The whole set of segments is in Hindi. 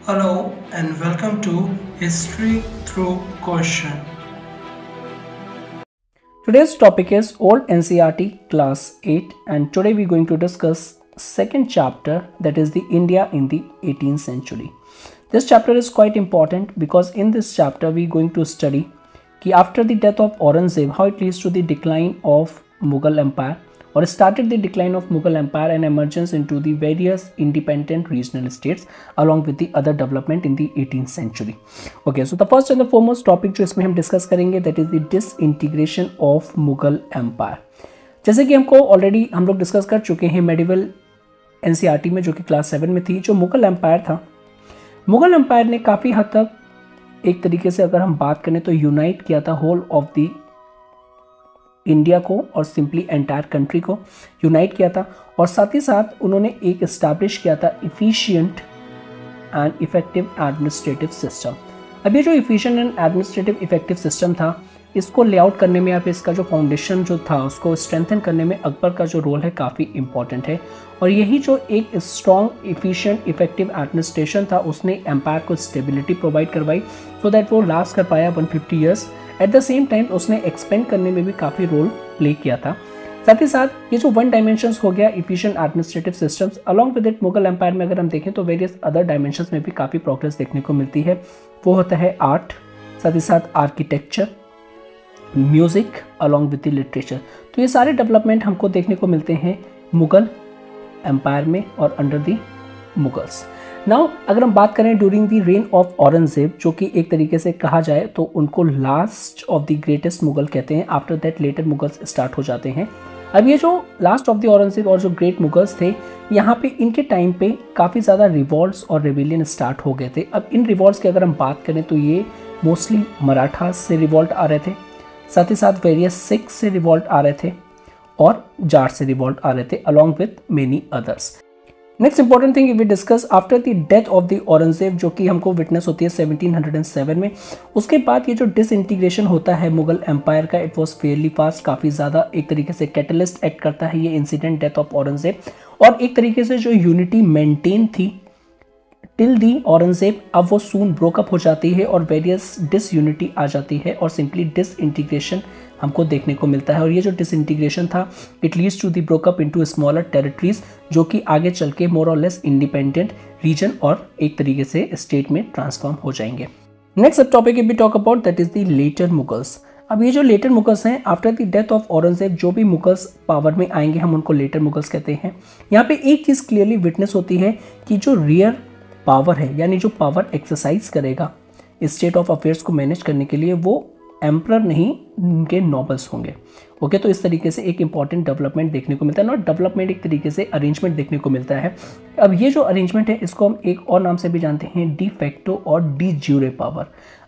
Hello and welcome to History Through Question. Today's topic is Old NCERT Class 8 and today we're going to discuss second chapter, that is the India in the 18th century. This chapter is quite important because in this chapter we're going to study कि after the death of Aurangzeb how it leads to the decline of Mughal Empire or started the decline of Mughal Empire and emergence into the various independent regional states along with the other development in the 18th century. Okay, so the first and the foremost topic जो इसमें हम डिस्कस करेंगे that is the disintegration of Mughal Empire. जैसे कि हमको ऑलरेडी हम लोग डिस्कस कर चुके हैं मेडिवल एनसीईआरटी में जो कि क्लास 7 में थी, जो मुगल एम्पायर था, मुगल एम्पायर ने काफ़ी हद तक एक तरीके से अगर हम बात करें तो यूनाइट किया था होल ऑफ द इंडिया को और सिंपली एंटायर कंट्री को यूनाइट किया था और साथ ही साथ उन्होंने एक इस्टेब्लिश किया था efficient and effective administrative system. अब ये जो efficient and administrative effective system था, इसको लेआउट करने में या फिर इसका जो फाउंडेशन जो था उसको स्ट्रेंथन करने में अकबर का जो रोल है काफ़ी इंपॉर्टेंट है. और यही जो एक स्ट्रॉन्ग इफिशिएंट इफेक्टिव एडमिनिस्ट्रेशन था उसने एम्पायर को स्टेबिलिटी प्रोवाइड करवाई सो दैट वो लास्ट कर पाया 150 years. At the same time उसने एक्सपेंड करने में भी काफ़ी रोल प्ले किया था. साथ ही साथ ये जो वन डायमेंशंस हो गया efficient administrative systems, along with it Mughal empire में अगर हम देखें तो वेरियस अदर डायमेंशंस में भी काफ़ी प्रोग्रेस देखने को मिलती है. वो होता है आर्ट, साथ ही साथ architecture, music along with the literature. तो ये सारे डेवलपमेंट हमको देखने को मिलते हैं मुगल एम्पायर में और अंडर द मुगल्स. नाउ अगर हम बात करें during the reign of Aurangzeb, जो कि एक तरीके से कहा जाए तो उनको last of the greatest Mughal कहते हैं. After that later Mughals start हो जाते हैं. अब ये जो लास्ट ऑफ द औरंगजेब और जो ग्रेट मुगल्स थे, यहाँ पे इनके टाइम पे काफ़ी ज़्यादा रिवॉल्ट्स और रेबिलियन स्टार्ट हो गए थे. अब इन रिवॉल्ट्स की अगर हम बात करें तो ये मोस्टली मराठास से रिवॉल्ट आ रहे थे, साथ ही साथ वेरियस सिख से रिवॉल्ट आ रहे थे और जाट से रिवॉल्ट आ रहे थे along with many others. Next important thing we discuss after the death of the Aurangzeb, जो कि हमको विटनेस होती है 1707 में. उसके बाद ये जो डिसइंटीग्रेशन होता है मुगल एम्पायर का, इट वॉज फेयरली फास्ट, काफ़ी ज़्यादा एक तरीके से कैटलिस्ट एक्ट करता है ये इंसिडेंट डेथ ऑफ औरंगजेब. और एक तरीके से जो यूनिटी मेंटेन थी टिल दी औरंगजेब, अब वो सून ब्रोकअप हो जाती है और वेरियस डिसयूनिटी आ जाती है और सिंपली डिसइंटीग्रेशन हमको देखने को मिलता है. और ये जो डिसइंटीग्रेशन था it leads to the breakup into smaller territories, जो कि आगे चल के मोर और लेस इंडिपेंडेंट रीजन और एक तरीके से स्टेट में ट्रांसफॉर्म हो जाएंगे. Next sub topic we talk about that is the later Mughals. अब ये जो लेटर मुगल्स हैं, after the death of Aurangzeb जो भी मुगल्स पावर में आएंगे हम उनको लेटर मुगल्स कहते हैं. यहाँ पे एक चीज़ क्लियरली विटनेस होती है कि जो रियर पावर है, यानी जो पावर एक्सरसाइज करेगा स्टेट ऑफ अफेयर्स को मैनेज करने के लिए, वो एम्परर नहीं उनके नॉबल्स होंगे. ओके, तो इस तरीके से एक इंपॉर्टेंट डेवलपमेंट देखने को मिलता है. नॉट डेवलपमेंट, एक तरीके से अरेंजमेंट देखने को मिलता है. अब ये जो अरेंजमेंट है इसको हम एक और नाम से भी जानते हैं, डी फैक्टो और डी ज्यूरे पावर.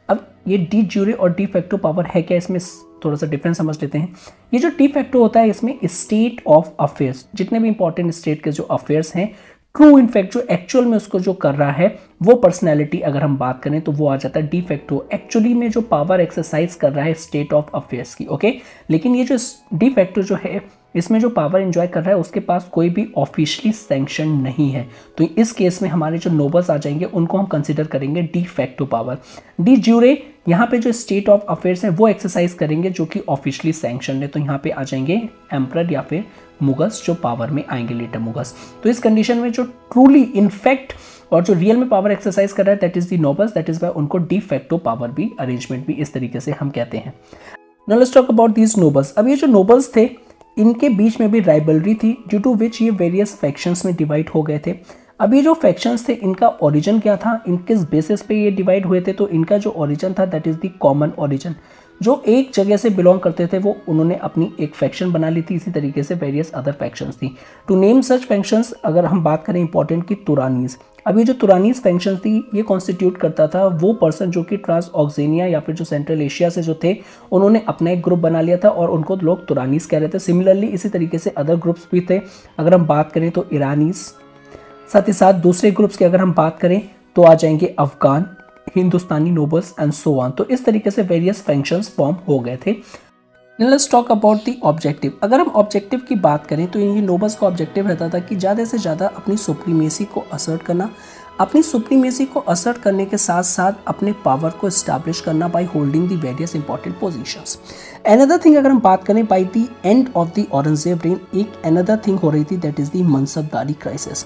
अब ये डी ज्यूरे और डी फैक्टो पावर है क्या, इसमें थोड़ा सा डिफरेंस समझ लेते हैं. ये जो डी फैक्टो होता है इसमें स्टेट ऑफ अफेयर्स, जितने भी इंपॉर्टेंट स्टेट के जो अफेयर्स हैं, ट्रू इनफैक्ट जो एक्चुअल में उसको जो कर रहा है वो पर्सनैलिटी अगर हम बात करें तो वो आ जाता है डी फैक्टो, एक्चुअली में जो पावर एक्सरसाइज कर रहा है स्टेट ऑफ अफेयर्स की. ओके, लेकिन ये जो डी फैक्टो जो है इसमें जो पावर एंजॉय कर रहा है उसके पास कोई भी ऑफिशियली सैंक्शन नहीं है. तो इस केस में हमारे जो नोबल्स आ जाएंगे उनको हम कंसिडर करेंगे डी फैक्टो पावर. डी ज्यूरे यहाँ पे जो स्टेट ऑफ अफेयर्स है वो एक्सरसाइज करेंगे जो कि ऑफिशियली सैंक्शन है. तो यहाँ पे आ जाएंगे एम्परर या फिर मुगल्स जो पावर में आएंगे, लेटर मुगल्स. तो इस कंडीशन में जो ट्रूली इनफैक्ट और जो रियल में पावर एक्सरसाइज कर रहा है that is the nobles, that is why उनको डी फैक्टो पावर भी, अरेंजमेंट भी इस तरीके से हम कहते हैं. Now let's talk about these nobles. अब ये जो नोबल्स थे इनके बीच में भी राइवलरी थी ड्यू टू विच ये वेरियस फैक्शंस में डिवाइड हो गए थे. अब ये जो फैक्शंस थे इनका ओरिजिन क्या था, इन किस बेसिस पे ये डिवाइड हुए थे, तो इनका जो ओरिजिन था that is the common origin. जो एक जगह से बिलोंग करते थे वो उन्होंने अपनी एक फैक्शन बना ली थी, इसी तरीके से वेरियस अदर फैक्शंस थी. टू नेम सच फैक्शंस अगर हम बात करें इंपॉर्टेंट की तुरानीज़. अब ये जो तुरानीज़ फैक्शन थी ये कॉन्स्टिट्यूट करता था वो पर्सन जो कि ट्रांस ऑक्सेनिया या फिर जो सेंट्रल एशिया से जो थे उन्होंने अपना एक ग्रुप बना लिया था और उनको लोग तुरानीज़ कह रहे थे. सिमिलरली इसी तरीके से अदर ग्रुप्स भी थे. अगर हम बात करें तो ईरानीज़, साथ ही साथ दूसरे ग्रुप्स की अगर हम बात करें तो आ जाएंगे अफगान, हिंदुस्तानी नोबल्स एंड सो ऑन. तो इस तरीके से वेरियस फंक्शंस फॉर्म हो गए थे. Let's talk about the objective. अगर हम ऑब्जेक्टिव की बात करें तो ये नोबल्स का ऑब्जेक्टिव रहता था कि ज़्यादा से ज़्यादा अपनी सुप्रीमेसी को असर्ट करना, अपनी सुप्रीमेसी को असर्ट करने के साथ साथ अपने पावर को एस्टैब्लिश करना by holding the various important positions. Another thing अगर हम बात करें by the end of the Aurangzeb rain, एक अनदर थिंग हो रही थी, दैट इज द मनसबदारी क्राइसिस।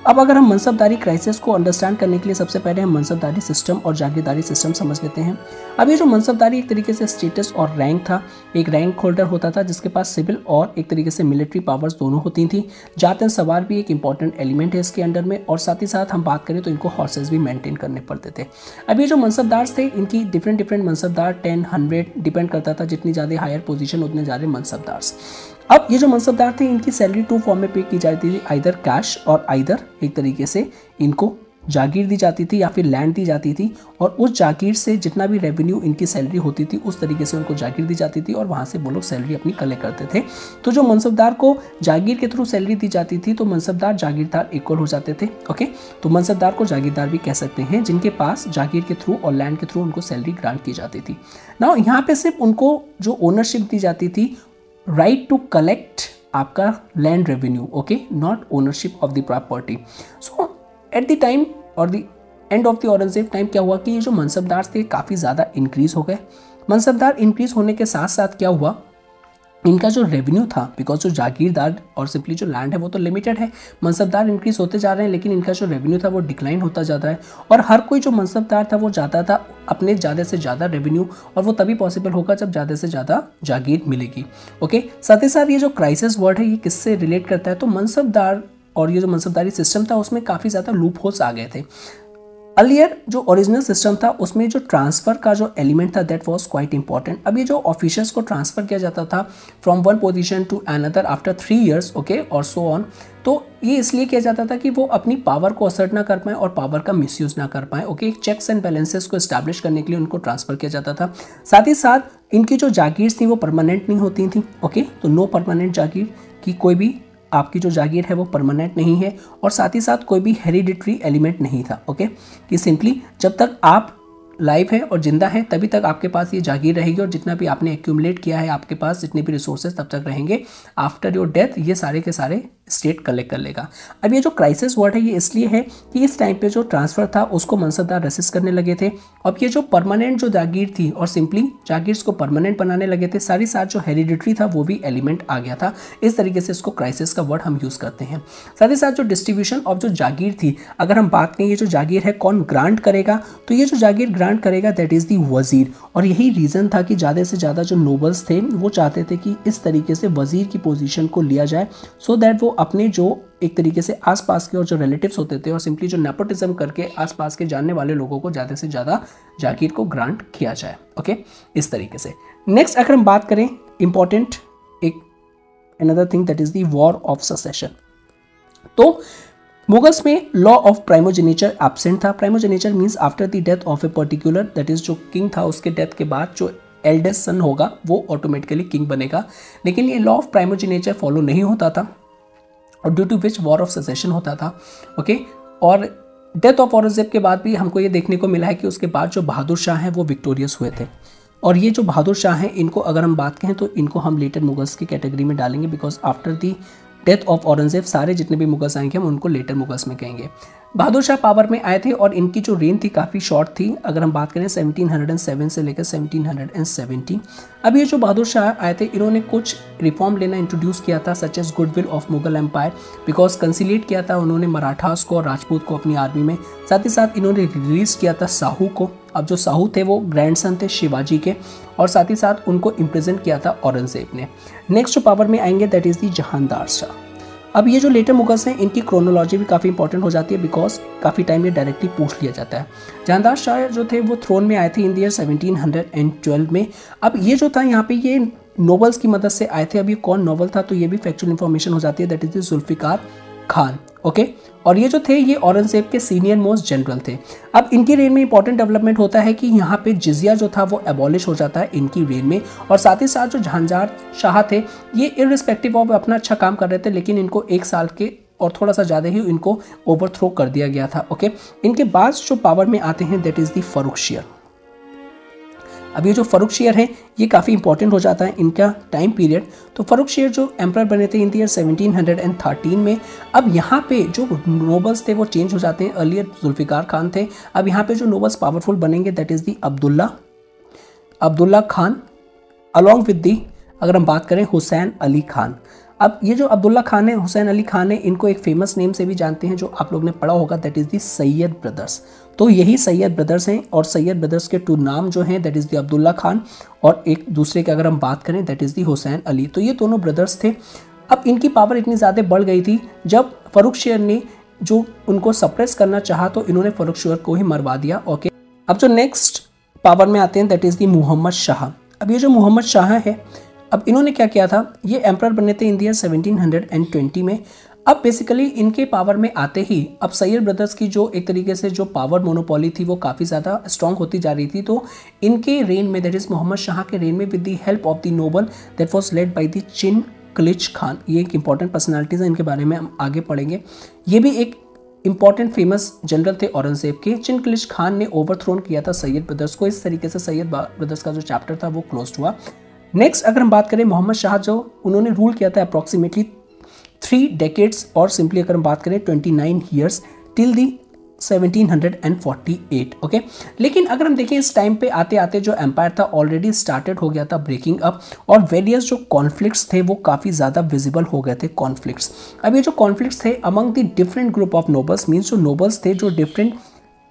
अब अगर हम मनसबदारी क्राइसिस को अंडरस्टैंड करने के लिए सबसे पहले हम मनसबदारी सिस्टम और जागीरदारी सिस्टम समझ लेते हैं। अब ये जो मनसबदारी एक तरीके से स्टेटस और रैंक था, एक रैंक होल्डर होता था जिसके पास सिविल और एक तरीके से मिलिट्री पावर्स दोनों होती थी। जातन सवार भी एक इंपॉर्टेंट एलिमेंट है इसके अंडर में, और साथ ही साथ हम बात करें तो इनको हॉर्सेस भी मेंटेन करने पड़ते थे। अब ये जो मनसबदार थे इनकी डिफरेंट मनसबदार 10, 100 डिपेंड करता था, जितनी ज़्यादा हायर पोजीशन उतने ज़्यादा मनसबदार। अब ये जो मनसबदार थे इनकी सैलरी 2 फॉर्म में पे की जाती थी, आइदर कैश और आइदर एक तरीके से इनको जागीर दी जाती थी या फिर लैंड दी जाती थी, और उस जागीर से जितना भी रेवेन्यू इनकी सैलरी होती थी उस तरीके से उनको जागीर दी जाती थी और वहाँ से वो लोग सैलरी अपनी कलेक्ट करते थे। तो जो मनसबदार को जागीर के थ्रू सैलरी दी जाती थी तो मनसबदार जागीरदार इक्वल हो जाते थे। ओके, तो मनसबदार को जागीरदार भी कह सकते हैं जिनके पास जागीर के थ्रू और लैंड के थ्रू उनको सैलरी ग्रांट की जाती थी। नाउ यहाँ पे सिर्फ उनको जो ओनरशिप दी जाती थी, राइट टू कलेक्ट आपका land revenue, okay, not ownership of the property. So at the time और the end of the Aurangzeb time क्या हुआ कि ये जो मनसबदार थे काफ़ी ज़्यादा इंक्रीज हो गए। मनसबदार इंक्रीज होने के साथ साथ क्या हुआ, इनका जो रेवेन्यू था, बिकॉज जो जागीरदार और सिंपली जो लैंड है वो तो लिमिटेड है, मनसबदार इंक्रीज होते जा रहे हैं लेकिन इनका जो रेवेन्यू था वो डिक्लाइन होता जाता है, और हर कोई जो मनसबदार था वो चाहता था अपने ज़्यादा से ज़्यादा रेवेन्यू, और वो तभी पॉसिबल होगा जब ज़्यादा से ज़्यादा जागीर मिलेगी। ओके, साथ ही साथ ये जो क्राइसिस वर्ड है ये किससे रिलेट करता है, तो मनसबदार और ये जो मनसबदारी सिस्टम था उसमें काफ़ी ज़्यादा लूप होल्स आ गए थे। अर्लियर जो ओरिजिनल सिस्टम था उसमें जो ट्रांसफ़र का जो एलिमेंट था दैट वाज क्वाइट इंपॉर्टेंट। अब ये जो ऑफिशियल्स को ट्रांसफ़र किया जाता था from one position to another after 3 years, okay, और सो ऑन, तो ये इसलिए किया जाता था कि वो अपनी पावर को असर्ट ना कर पाएँ और पावर का मिसयूज़ ना कर पाएँ। ओके, चेक्स एंड बैलेंसेस को इस्टेब्लिश करने के लिए उनको ट्रांसफ़र किया जाता था। साथ ही साथ इनकी जो जागीर थी वो परमानेंट नहीं होती थी। ओके, तो नो परमानेंट जागीर की कोई भी आपकी जो जागीर है वो परमानेंट नहीं है, और साथ ही साथ कोई भी हेरिडिटरी एलिमेंट नहीं था। ओके, कि सिंपली जब तक आप लाइव है और जिंदा है तभी तक आपके पास ये जागीर रहेगी, और जितना भी आपने एक्यूमुलेट किया है आपके पास जितने भी रिसोर्सेज तब तक रहेंगे। आफ्टर योर डेथ ये सारे के सारे स्टेट कलेक्ट कर लेगा। अब ये जो क्राइसिस वर्ड है ये इसलिए है कि इस टाइम पे जो ट्रांसफ़र था उसको मनसबदार रेसिस्ट करने लगे थे। अब ये जो परमानेंट जो जागीर थी और सिंपली जागीर्स को परमानेंट बनाने लगे थे, सारी साथ जो हेरिडिटरी था वो भी एलिमेंट आ गया था। इस तरीके से इसको क्राइसिस का वर्ड हम यूज़ करते हैं। साथ ही साथ जो डिस्ट्रीब्यूशन ऑफ जो जागीर थी, अगर हम बात करें ये जो जागीर है कौन ग्रांट करेगा, तो ये जो जागीर ग्रांट करेगा दैट इज़ दी वज़ीर। और यही रीज़न था कि ज़्यादा से ज़्यादा जो नोबल्स थे वो चाहते थे कि इस तरीके से वज़ीर की पोजीशन को लिया जाए, सो दैट वो अपने जो एक तरीके से आसपास के और जो रिलेटिव्स होते थे और सिंपली जो नेपोटिज्म करके आसपास के जानने वाले लोगों को ज़्यादा से ज़्यादा जागीर को ग्रांट किया जाए। ओके, इस तरीके से। नेक्स्ट अगर हम बात करें इंपॉर्टेंट एक another thing that is the war of succession. तो मुगल्स में लॉ ऑफ प्राइमोजेनेचर एब्सेंट था। Primogeniture means after the death of a particular, that is जो किंग था उसके डेथ के बाद जो एल्डेस्ट सन होगा वो ऑटोमेटिकली किंग बनेगा, लेकिन ये लॉ ऑफ प्राइमोजेनेचर फॉलो नहीं होता था और due to which war of succession होता था। ओके, और डेथ ऑफ औरंगजेब के बाद भी हमको ये देखने को मिला है कि उसके बाद जो बहादुर शाह हैं वो विक्टोरियस हुए थे। और ये जो बहादुर शाह हैं इनको अगर हम बात करें तो इनको हम लेटर मुगल्स की कैटेगरी में डालेंगे, because after the death of Aurangzeb सारे जितने भी मुगल्स आएंगे हम उनको लेटर मुगल्स में कहेंगे। बहादुर शाह पावर में आए थे और इनकी जो रेन थी काफ़ी शॉर्ट थी। अगर हम बात करें 1707 से लेकर 1770। अब ये जो बहादुर शाह आए थे इन्होंने कुछ रिफॉर्म लेना इंट्रोड्यूस किया था, such as goodwill of Mughal empire, because conciliate किया था उन्होंने मराठास को और राजपूत को अपनी आर्मी में। साथ ही साथ इन्होंने रिलीज किया था साहू को। अब जो साहू थे वो ग्रैंडसन थे शिवाजी के, और साथ ही साथ उनको इम्प्रिजन किया था औरंगजेब ने। नेक्स्ट जो पावर में आएंगे दैट इज़ दी जहांदार शाह। अब ये जो लेटर मुगल्स हैं इनकी क्रोनोलॉजी भी काफ़ी इंपॉर्टेंट हो जाती है, बिकॉज काफ़ी टाइम ये डायरेक्टली पूछ लिया जाता है। जहांदार शाह जो थे वो थ्रोन में आए थे इन द ईयर 1712 में। अब ये जो था यहाँ पे ये नोबल्स की मदद से आए थे। अब ये कौन नोबल था तो ये भी फैक्चुअल इन्फॉर्मेशन हो जाती है, that is the Zulfikar Khan. Okay, और ये जो थे ये औरंगजेब के सीनियर मोस्ट जनरल थे। अब इनकी रेन में इंपॉर्टेंट डेवलपमेंट होता है कि यहाँ पे जिजिया जो था वो एबॉलिश हो जाता है इनकी रेन में, और साथ ही साथ जो जहांदार शाह थे ये इररिस्पेक्टिव ऑफ अपना अच्छा काम कर रहे थे, लेकिन इनको 1 साल के और थोड़ा सा ज़्यादा ही इनको ओवरथ्रो कर दिया गया था। ओके, इनके बाद जो पावर में आते हैं दैट इज़ दी फर्रुखशियर। अब ये जो फर्रुखशियर है ये काफ़ी इंपॉर्टेंट हो जाता है इनका टाइम पीरियड। तो फर्रुखशियर जो एम्परर बने थे इन द ईयर 1713 में। अब यहाँ पे जो नोबल्स थे वो चेंज हो जाते हैं। अर्लियर जुल्फिकार खान थे, अब यहाँ पे जो नोबल्स पावरफुल बनेंगे that is the Abdullah Khan along with the, अगर हम बात करें, हुसैन अली खान। अब ये जो अब्दुल्ला खान है, हुसैन अली खान है, इनको एक फेमस नेम से भी जानते हैं जो आप लोग ने पढ़ा होगा, that is the Syed brothers. तो यही सैयद ब्रदर्स हैं और सैयद ब्रदर्स के 2 नाम जो हैं दैट इज़ दी अब्दुल्ला खान और एक दूसरे की अगर हम बात करें दैट इज़ दी हुसैन अली। तो ये दोनों ब्रदर्स थे। अब इनकी पावर इतनी ज़्यादा बढ़ गई थी, जब फर्रुखशियर ने जो उनको सप्रेस करना चाहा तो इन्होंने फर्रुखशियर को ही मरवा दिया। ओके, अब जो नेक्स्ट पावर में आते हैं that is the Mohammad Shah. अब ये जो मोहम्मद शाह है, अब इन्होंने क्या किया था, ये एम्परर बने थे इन द ईयर 1720 में। अब बेसिकली इनके पावर में आते ही अब सैयद ब्रदर्स की जो एक तरीके से जो पावर मोनोपोली थी वो काफ़ी ज़्यादा स्ट्रॉन्ग होती जा रही थी। तो इनके रेन में दैट इज़ मोहम्मद शाह के रेन में with the help of the noble that was led by the Chin Qilich Khan, ये एक इंपॉर्टेंट पर्सनैलिटीज़ है, इनके बारे में हम आगे पढ़ेंगे। ये भी एक इंपॉर्टेंट फेमस जनरल थे औरंगजेब के। चिनक्लिच खान ने ओवरथ्रोन किया था सैयद ब्रदर्स को। इस तरीके से सैयद ब्रदर्स का जो चैप्टर था वो क्लोज हुआ। नेक्स्ट अगर हम बात करें मोहम्मद शाह, जो उन्होंने रूल किया था अप्रॉक्सीमेटली 3 डेकेड्स और सिंपली अगर हम बात करें 29 ईयर्स टिल दी 1748। ओके, लेकिन अगर हम देखें इस टाइम पे आते आते जो एम्पायर था ऑलरेडी स्टार्टेड हो गया था ब्रेकिंग अप और वेरियस जो कॉन्फ्लिक्ट्स थे वो काफ़ी ज़्यादा विजिबल हो गए थे कॉन्फ्लिक्ट्स। अब ये जो कॉन्फ्लिक्ट्स थे among the different group of nobles, means जो नोबल्स थे जो डिफरेंट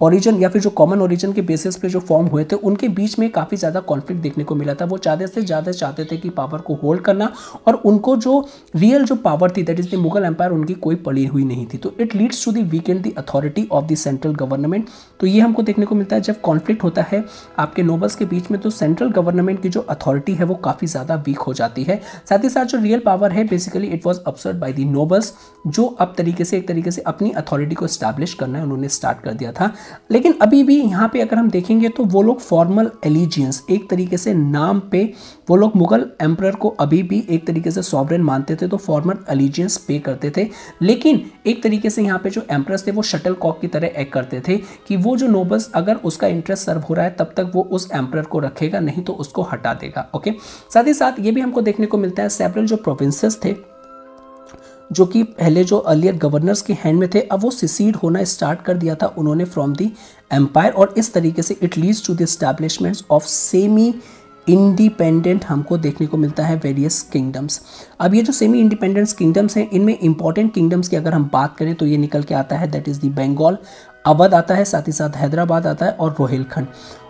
ओरिजिन या फिर जो कॉमन ओरिजिन के बेसिस पे जो फॉर्म हुए थे उनके बीच में काफ़ी ज़्यादा कॉन्फ्लिक्ट देखने को मिला था। वो ज़्यादा से ज़्यादा चाहते थे कि पावर को होल्ड करना और उनको जो रियल जो पावर थी that is the Mughal empire उनकी कोई पड़ी हुई नहीं थी। तो it leads to the weakened the authority of the central government. तो ये हमको देखने को मिलता है जब कॉन्फ्लिक्ट होता है आपके नोबल्स के बीच में तो सेंट्रल गवर्नमेंट की जो अथॉरिटी है वो काफ़ी ज़्यादा वीक हो जाती है। साथ ही साथ जो रियल पावर है basically it was absurd by the nobles, जो अब एक तरीके से अपनी अथॉरिटी को स्टैब्लिश करना है उन्होंने स्टार्ट कर दिया था। लेकिन अभी भी यहाँ पे अगर हम देखेंगे तो वो लोग फॉर्मल एलिजियंस, एक तरीके से नाम पे वो लोग मुगल एम्परर को अभी भी एक तरीके से सॉवरेन मानते थे, तो फॉर्मल एलिजियंस पे करते थे। लेकिन एक तरीके से यहाँ पे जो एम्परर्स थे वो शटल कॉक की तरह एक्ट करते थे कि वो जो नोबल्स अगर उसका इंटरेस्ट सर्व हो रहा है तब तक वो उस एम्परर को रखेगा, नहीं तो उसको हटा देगा। ओके, साथ ही साथ ये भी हमको देखने को मिलता है सेवरल जो प्रोविंसेस थे जो कि पहले जो अर्लियर गवर्नर्स के हैंड में थे, अब वो सिसीड होना स्टार्ट कर दिया था उन्होंने फ्रॉम दी एम्पायर, और इस तरीके से it leads to the establishments of semi independent हमको देखने को मिलता है वेरियस किंगडम्स। अब ये जो सेमी इंडिपेंडेंस किंगडम्स हैं इनमें इंपॉर्टेंट किंगडम्स की अगर हम बात करें तो ये निकल के आता है that is the Bengal, Awadh आता है, साथ ही साथ हैदराबाद आता है और रोहिलखंड।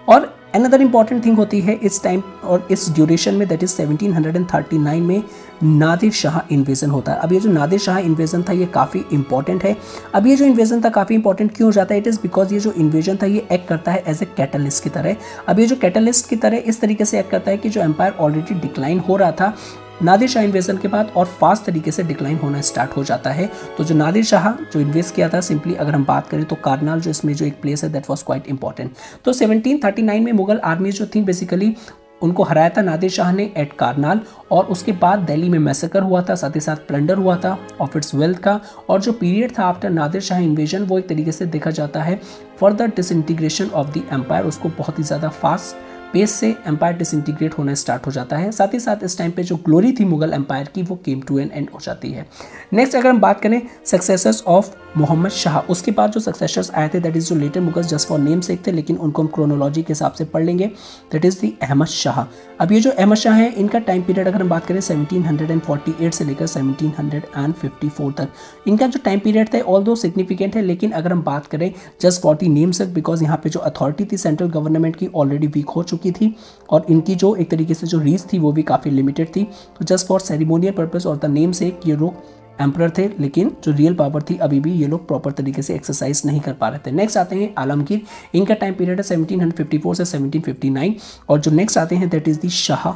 और अनदर इंपॉर्टेंट थिंग होती है इस टाइम और इस ड्यूरेशन में दैट इज 1739 में नादिर शाह इन्वेजन होता है। अब ये जो नादिर शाह इन्वेजन था ये काफ़ी इंपॉर्टेंट है। अब ये जो इन्वेजन था काफ़ी इंपॉर्टेंट क्यों हो जाता है, इट इज़ बिकॉज ये जो इन्वेजन था ये एक्ट करता है एज ए कैटलिस्ट की तरह। अब ये जो कैटलिस्ट की तरह इस तरीके से एक्ट करता है कि जो एम्पायर ऑलरेडी डिक्लाइन हो रहा था नादिर शाह इन्वेजन के बाद और फास्ट तरीके से डिक्लाइन होना स्टार्ट हो जाता है। तो जो नादिर शाह जो इन्वेस्ट किया था, सिंपली अगर हम बात करें तो कारनाल जो इसमें जो एक प्लेस है दैट वाज क्वाइट इंपॉर्टेंट। तो 1739 में मुगल आर्मी जो थी बेसिकली उनको हराया था नादिर शाह ने एट कारनाल, और उसके बाद दिल्ली में मैसेकर हुआ था, साथ ही साथ प्लंडर हुआ था ऑफ इट्स वेल्थ का। और जो पीरियड था आफ्टर नादिर शाह इन्वेजन वो एक तरीके से देखा जाता है further disintegration of the empire, उसको बहुत ही ज़्यादा फास्ट पेस से एम्पायर डिसइंटीग्रेट होना स्टार्ट हो जाता है। साथ ही साथ इस टाइम पे जो ग्लोरी थी मुगल एम्पायर की वो केम टू एन एंड हो जाती है। नेक्स्ट अगर हम बात करें सक्सेसर्स ऑफ मोहम्मद शाह, उसके बाद जो सक्सेसर्स आए थे दैट इज़ जो later Mughals just for name से थे, लेकिन उनको हम क्रोनोलॉजी के हिसाब से पढ़ लेंगे, that is the Ahmad Shah. अब ये जो अहमद शाह है इनका टाइम पीरियड अगर हम बात करें 1748 से लेकर 1754 तक इनका जो टाइम पीरियड था ऑल दो सिग्निफिकेंट है, लेकिन अगर हम बात करें जस्ट फॉर दी नेम से, बिकॉज यहाँ पे जो अथॉरिटी थी सेंट्रल गवर्नमेंट की ऑलरेडी वीक हो चुकी थी और इनकी जो एक तरीके से जो रीच थी वो भी काफ़ी लिमिटेड थी। तो जस्ट फॉर सेरेमोनियल पर्पस और द नेम से ये लोग एम्परर थे, लेकिन जो रियल पावर थी अभी भी ये लोग प्रॉपर तरीके से एक्सरसाइज नहीं कर पा रहे थे। नेक्स्ट आते हैं आलमगीर, इनका टाइम पीरियड है 1754 से 1759, और जो नेक्स्ट आते हैं that is the Shah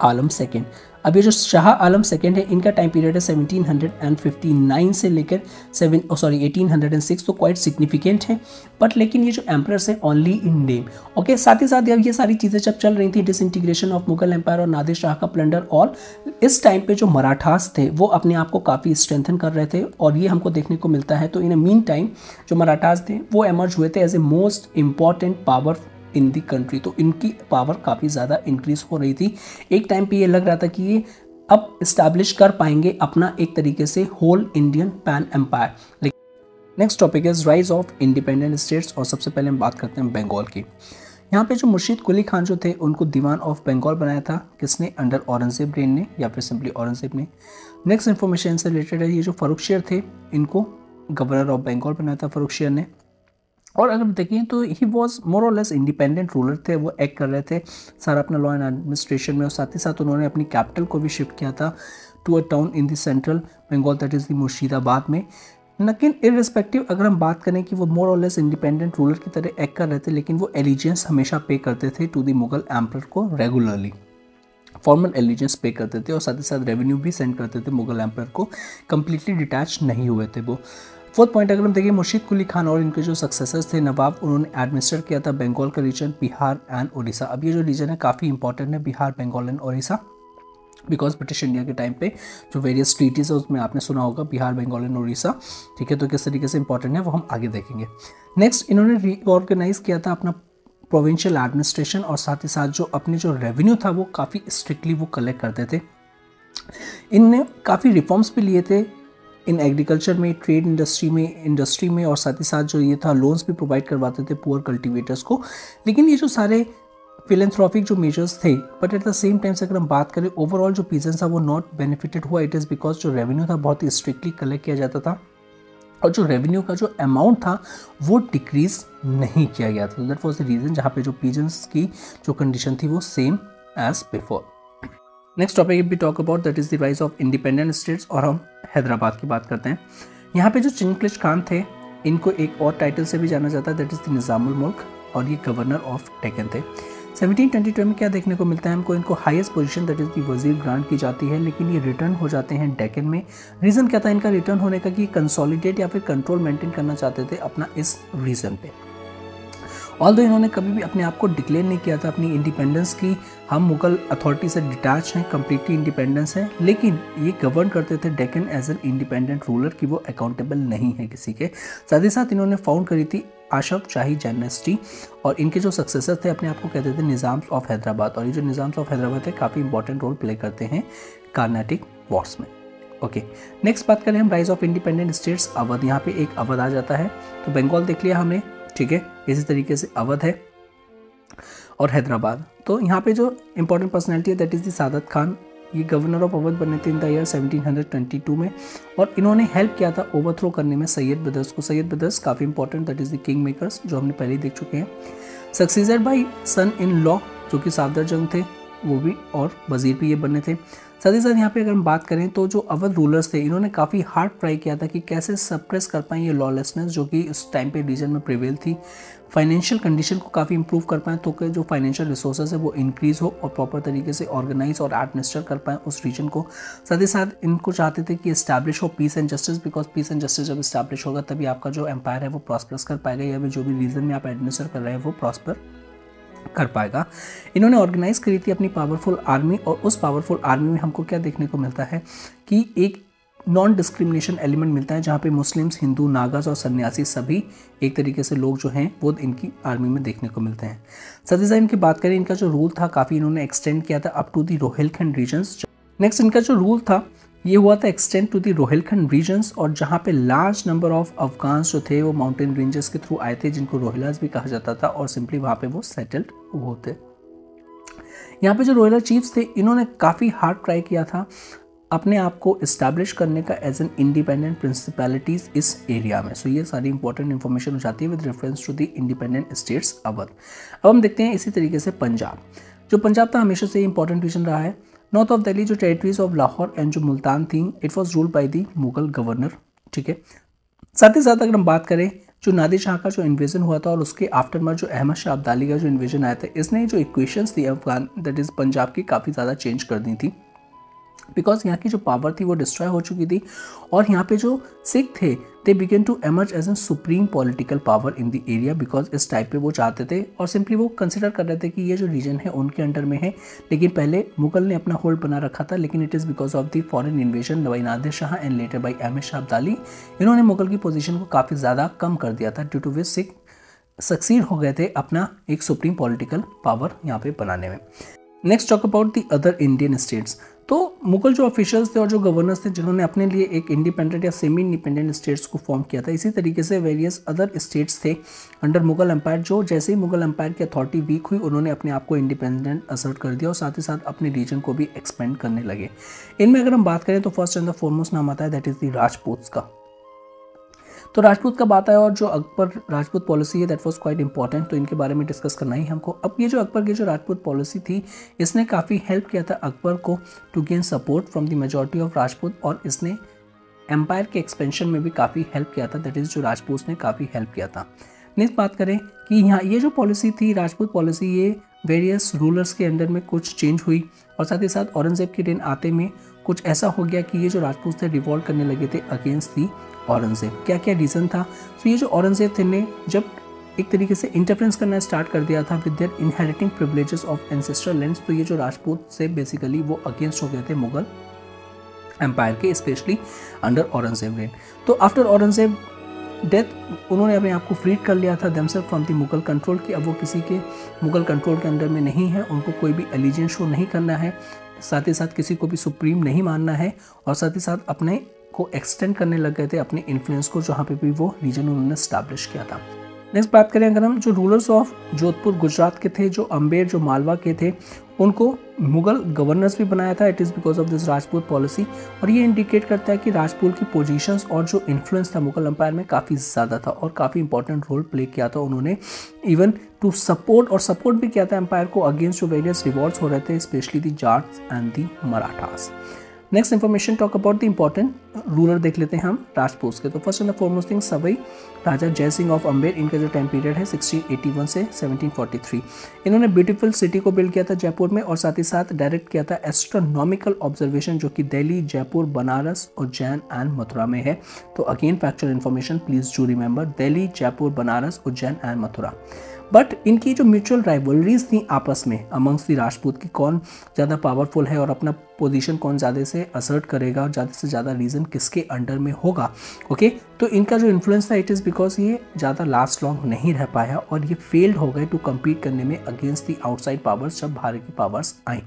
Alam second. अब ये जो शाह आलम सेकेंड है इनका टाइम पीरियड है 1759 से लेकर 1806, तो क्वाइट सिग्निफिकेंट है, बट लेकिन ये जो एम्परर्स हैं ओनली इन नेम। ओके, साथ ही साथ ये सारी चीज़ें जब चल रही थी डिसइंटीग्रेशन ऑफ मुगल एम्पायर और नादिर शाह का प्लंडर, और इस टाइम पे जो मराठास थे वो अपने आप को काफ़ी स्ट्रेंथन कर रहे थे और ये हमको देखने को मिलता है। तो इन मीन टाइम जो मराठास थे वो एमर्ज हुए थे as a most important power in the country. तो इनकी पावर काफ़ी ज़्यादा इंक्रीज हो रही थी। एक टाइम पे ये लग रहा था कि ये अब इस्टेब्लिश कर पाएंगे अपना एक तरीके से whole Indian pan empire. Next topic is rise of independent states, और सबसे पहले हम बात करते हैं बंगाल की। यहाँ पे जो मुर्शीद कुली खान जो थे उनको दीवान ऑफ बंगाल बनाया था, किसने? अंडर औरंगजेब रेन ने, या फिर सिंपली औरंगजेब ने। नेक्स्ट इन्फॉर्मेशन से रिलेटेड है, ये जो फर्रुखशियर थे इनको गवर्नर ऑफ बंगाल बनाया था फर्रुखशियर ने। और अगर देखें तो ही वॉज मोर और लेस इंडिपेंडेंट रूलर थे, वो एक्ट कर रहे थे सारा अपना लॉ एंड एडमिनिस्ट्रेशन में, और साथ ही साथ उन्होंने अपनी कैपिटल को भी शिफ्ट किया था to a town in the central Bengal, that is the Murshidabad में। लेकिन इररिस्पेक्टिव अगर हम बात करें कि वो मोर और लेस इंडिपेंडेंट रूलर की तरह एक्ट कर रहे थे, लेकिन वो एलिजेंस हमेशा पे करते थे टू द मुगल एम्परर को रेगुलरली, फॉर्मल एलिजेंस पे करते थे, और साथ ही साथ रेवेन्यू भी सेंड करते थे मुगल एम्परर को, कंप्लीटली डिटैच नहीं हुए थे वो। फोर्थ पॉइंट अगर हम देखें, मुर्शीद कुली खान और इनके जो सक्सेसर्स थे नवाब, उन्होंने एडमिनिस्टर किया था बंगाल का रीजन, बिहार एंड उड़ीसा। अब ये जो रीजन है काफ़ी इंपॉर्टेंट है, Bihar, Bengal and Orissa, because British India के टाइम पे जो वेरियस ट्रीटीज है उसमें आपने सुना होगा बिहार, बंगाल एंड उड़ीसा, ठीक है। तो किस तरीके से इंपॉर्टेंट है वो हम आगे देखेंगे। नेक्स्ट इन्होंने रीऑर्गेनाइज किया था अपना प्रोविंशियल एडमिनिस्ट्रेशन, और साथ ही साथ जो अपने जो रेवेन्यू था वो काफ़ी स्ट्रिक्टली वो कलेक्ट करते थे। इनने काफ़ी रिफॉर्म्स भी लिए थे इन एग्रीकल्चर में, ट्रेड इंडस्ट्री में, और साथ ही साथ जो ये था लोन्स भी प्रोवाइड करवाते थे पुअर कल्टिवेटर्स को। लेकिन ये जो सारे फिलेंथ्रोपिक जो मेजर्स थे, but at the same time से अगर हम बात करें ओवरऑल जो पीजेंट्स था वो नॉट बेनिफिटेड हुआ। इट इज़ बिकॉज जो रेवेन्यू था बहुत ही स्ट्रिक्टली कलेक्ट किया जाता था, और जो रेवेन्यू का जो अमाउंट था वो डिक्रीज नहीं किया गया था। दैट वाज द रीजन जहाँ पे जो पीजेंट्स की जो कंडीशन थी वो same as before. Next topic we talk about that is the rise of independent states, और हम हैदराबाद की बात करते हैं। यहाँ पे जो चिंगलिश खान थे इनको एक और टाइटल से भी जाना जाता है, दैट इज़ द निज़ामुल मुल्क, और ये गवर्नर ऑफ डेक्कन थे। 1722 में क्या देखने को मिलता है हमको, इनको हाईएस्ट पोजीशन दैट इज़ दी वजीर ग्रांट की जाती है, लेकिन ये रिटर्न हो जाते हैं डेक्कन में। रीज़न क्या था इनका रिटर्न होने का, कि कंसोलिडेट या फिर कंट्रोल मेंटेन करना चाहते थे अपना इस रीजन पे। ऑल्दो इन्होंने कभी भी अपने आप को डिक्लेयर नहीं किया था अपनी इंडिपेंडेंस की, हम मुगल अथॉरिटी से डिटैच हैं, कम्प्लीटली इंडिपेंडेंस हैं, लेकिन ये गवर्न करते थे Deccan as an independent ruler, कि वो अकाउंटेबल नहीं है किसी के। साथ ही साथ इन्होंने फाउंड करी थी अशफ शाही डायनेस्टी, और इनके जो सक्सेसर थे अपने आप को कहते थे निज़ाम्स ऑफ हैदराबाद, और ये जो निज़ाम्स ऑफ हैदराबाद है काफ़ी इंपॉर्टेंट रोल प्ले करते हैं कार्नाटिक वॉर्स में। ओके, नेक्स्ट बात करें हम rise of independent states, Awadh. यहाँ पे एक अवध आ जाता है, तो बंगाल देख लिया हमने, ठीक है। इसी तरीके से अवध है और हैदराबाद। तो यहाँ पे जो इंपॉर्टेंट पर्सनैलिटी है दैट इज़ द सादत खान, ये गवर्नर ऑफ अवध बने थे इन द ईयर 1722 में, और इन्होंने हेल्प किया था ओवरथ्रो करने में सैयद ब्रदर्स को। सैयद ब्रदर्स काफ़ी important, that is the king makers, जो हमने पहले ही देख चुके हैं। Succeeded by son in law, जो कि सफदर जंग थे वो भी, और वजीर भी ये बने थे। साथ ही साथ यहाँ पे अगर हम बात करें तो जो अवध रूलर्स थे इन्होंने काफ़ी हार्ड ट्राई किया था कि कैसे सप्रेस कर पाएँ ये लॉलेसनेस जो कि उस टाइम पे रीजन में प्रिवेल थी, फाइनेंशियल कंडीशन को काफ़ी इंप्रूव कर पाएँ, तो कि जो फाइनेंशियल रिसोर्सेज है वो इंक्रीज़ हो और प्रॉपर तरीके से ऑर्गेनाइज और एडमिनिस्टर कर पाएँ उस रीजन को। साथ ही साथ इनको चाहते थे कि इस्टेब्लिश हो peace and justice, because peace and justice जब इस्टेब्लिश होगा तभी आपका जो एम्पायर है वो प्रॉस्परस कर पाएगा, या फिर जो भी रीजन में आप एडमिनिस्टर कर रहे हैं वो प्रॉस्पर कर पाएगा। इन्होंने ऑर्गेनाइज करी थी अपनी पावरफुल आर्मी, और उस पावरफुल आर्मी में हमको क्या देखने को मिलता है कि एक नॉन डिस्क्रिमिनेशन एलिमेंट मिलता है, जहाँ पे मुस्लिम्स, हिंदू, नागास और सन्यासी सभी एक तरीके से लोग जो हैं वो इनकी आर्मी में देखने को मिलते हैं। साथ ही साथ इनकी बात करें, इनका जो रूल था काफ़ी इन्होंने एक्सटेंड किया था up to the Rohilkhand regions. Next इनका जो रूल था ये हुआ था extend to the Rohilkhand regions, और जहाँ पे लार्ज नंबर ऑफ अफगान्स जो थे वो माउंटेन रेंजेस के थ्रू आए थे, जिनको रोहिलास भी कहा जाता था, और सिंपली वहाँ पे वो सेटल्ड होते। यहाँ पे जो रोहिला चीफ्स थे इन्होंने काफ़ी हार्ड ट्राई किया था अपने आप को इस्टेब्लिश करने का एज एन इंडिपेंडेंट प्रिंसिपैलिटीज़ इस एरिया में। सो ये सारी इंपॉर्टेंट इन्फॉर्मेशन हो जाती है with reference to the independent states Awadh. अब हम देखते हैं इसी तरीके से पंजाब। जो पंजाब था हमेशा से इंपॉर्टेंट रीजन रहा है। नॉर्थ ऑफ दिल्ली जो टेरिटरीज ऑफ लाहौर एंड जो मुल्तान थी, it was ruled by the Mughal governor, ठीक है। साथ ही साथ अगर हम बात करें जो नादिर शाह का जो इन्वेजन हुआ था और उसके आफ्टरमार्थ जो अहमद शाह अब्दाली का जो इन्वेजन आया था, इसने जो इक्वेशंस थी अफगान दैट इज़ पंजाब की काफ़ी ज़्यादा चेंज कर दी थी, बिकॉज यहाँ की जो पावर थी वो डिस्ट्रॉय हो चुकी थी, और यहाँ पे जो सिख थे they began to emerge as an supreme political power in the area, because इस टाइप पे वो चाहते थे और सिंपली वो कंसिडर कर रहे थे कि ये जो रीजन है उनके अंडर में है। लेकिन पहले मुगल ने अपना होल्ड बना रखा था, लेकिन it is because of the foreign invasion by Nadir Shah and later by Ahmad Shah Abdali, इन्होंने मुगल की पोजीशन को काफ़ी ज़्यादा कम कर दिया था, due to which Sikh succeed हो गए थे अपना एक सुप्रीम पॉलिटिकल पावर यहाँ पे बनाने में। Next talk about the other Indian states. तो मुगल जो ऑफिशियल्स थे और जो गवर्नर्स थे जिन्होंने अपने लिए एक इंडिपेंडेंट या सेमी इंडिपेंडेंट स्टेट्स को फॉर्म किया था, इसी तरीके से वेरियस अदर स्टेट्स थे अंडर मुगल एम्पायर, जो जैसे ही मुगल एम्पायर की अथॉरिटी वीक हुई उन्होंने अपने आप को इंडिपेंडेंट असर्ट कर दिया और साथ ही साथ अपने रीजन को भी एक्सपेंड करने लगे। इनमें अगर हम बात करें तो फर्स्ट एंड द फॉरमोस्ट नाम आता है दैट इज द राजपूत्स का। तो राजपूत का बात आया और जो अकबर राजपूत पॉलिसी है दैट वाज क्वाइट इंपॉर्टेंट, तो इनके बारे में डिस्कस करना ही हमको। अब ये जो अकबर की जो राजपूत पॉलिसी थी इसने काफ़ी हेल्प किया था अकबर को to gain support from the majority of Rajput, और इसने एम्पायर के एक्सपेंशन में भी काफ़ी हेल्प किया था, दैट इज़ जो राजपूत ने काफ़ी हेल्प किया था। नेक्स्ट बात करें कि यहाँ ये जो पॉलिसी थी राजपूत पॉलिसी, ये वेरियस रूलर्स के अंडर में कुछ चेंज हुई और साथ ही साथ औरंगजेब की रेन आते में कुछ ऐसा हो गया कि ये जो राजपूत थे रिवॉल्ट करने लगे थे अगेंस्ट दी औरंगजेब। क्या क्या रीज़न था? तो ये जो औरंगजेब थे ने जब एक तरीके से इंटरफेरेंस करना स्टार्ट कर दिया था with their inheriting privileges of ancestral lands, तो ये जो राजपूत से बेसिकली वो अगेंस्ट हो गए थे मुगल एम्पायर के, स्पेशली अंडर औरंगजेब रेन। तो आफ्टर औरंगजेब डेथ उन्होंने अपने आप को फ्रीड कर लिया था themselves from the Mughal control, कि अब वो किसी के मुगल कंट्रोल के अंडर में नहीं है, उनको कोई भी एलिजेंस शो नहीं करना है, साथ ही साथ किसी को भी सुप्रीम नहीं मानना है, और साथ ही साथ अपने को एक्सटेंड करने लग गए थे अपने इन्फ्लुएंस को जहाँ पे भी वो रीजन उन्होंने स्टैब्लिश किया था। नेक्स्ट बात करें अगर हम, जो रूलर्स ऑफ जोधपुर गुजरात के थे, जो अम्बेर जो मालवा के थे, उनको मुगल गवर्नर्स भी बनाया था। It is because of this Rajput policy, और ये इंडिकेट करता है कि राजपूत की पोजीशंस और जो इन्फ्लुएंस था मुगल एम्पायर में काफ़ी ज़्यादा था और काफ़ी इंपॉर्टेंट रोल प्ले किया था उन्होंने, इवन टू सपोर्ट, और सपोर्ट भी किया था एम्पायर को अगेंस्ट जो वेरियस रिवॉल्ट्स हो रहे थे, specially the Jats and the Marathas. Next information talk about the important ruler देख लेते हैं हम राजपूत के। तो फर्स्ट एंड फॉरमोस्ट थिंग सवई राजा जय सिंह ऑफ अम्बेर, इनका जो टाइम पीरियड है 1681 से 1743। इन्होंने ब्यूटीफुल सिटी को बिल्ड किया था जयपुर में, और साथ ही साथ डायरेक्ट किया था एस्ट्रोनॉमिकल ऑब्जर्वेशन जो कि दिल्ली, जयपुर, बनारस, उज्जैन एंड मथुरा में है। तो again factual information please do remember, Delhi, Jaipur, Banaras, Ujjain and Mathura. But इनकी जो म्यूचुअल राइवलरीज थी आपस में अमंग्स दी राजपूत की, कौन ज़्यादा पावरफुल है और अपना पोजीशन कौन ज़्यादा से असर्ट करेगा और ज़्यादा से ज़्यादा रीजन किसके अंडर में होगा। ओके, तो इनका जो इन्फ्लुएंस था इट इज़ बिकॉज ये ज़्यादा लास्ट लॉन्ग नहीं रह पाया और ये फेल्ड हो गए टू कम्पीट करने में अगेंस्ट दी आउटसाइड पावर्स जब बाहर की पावर्स आई।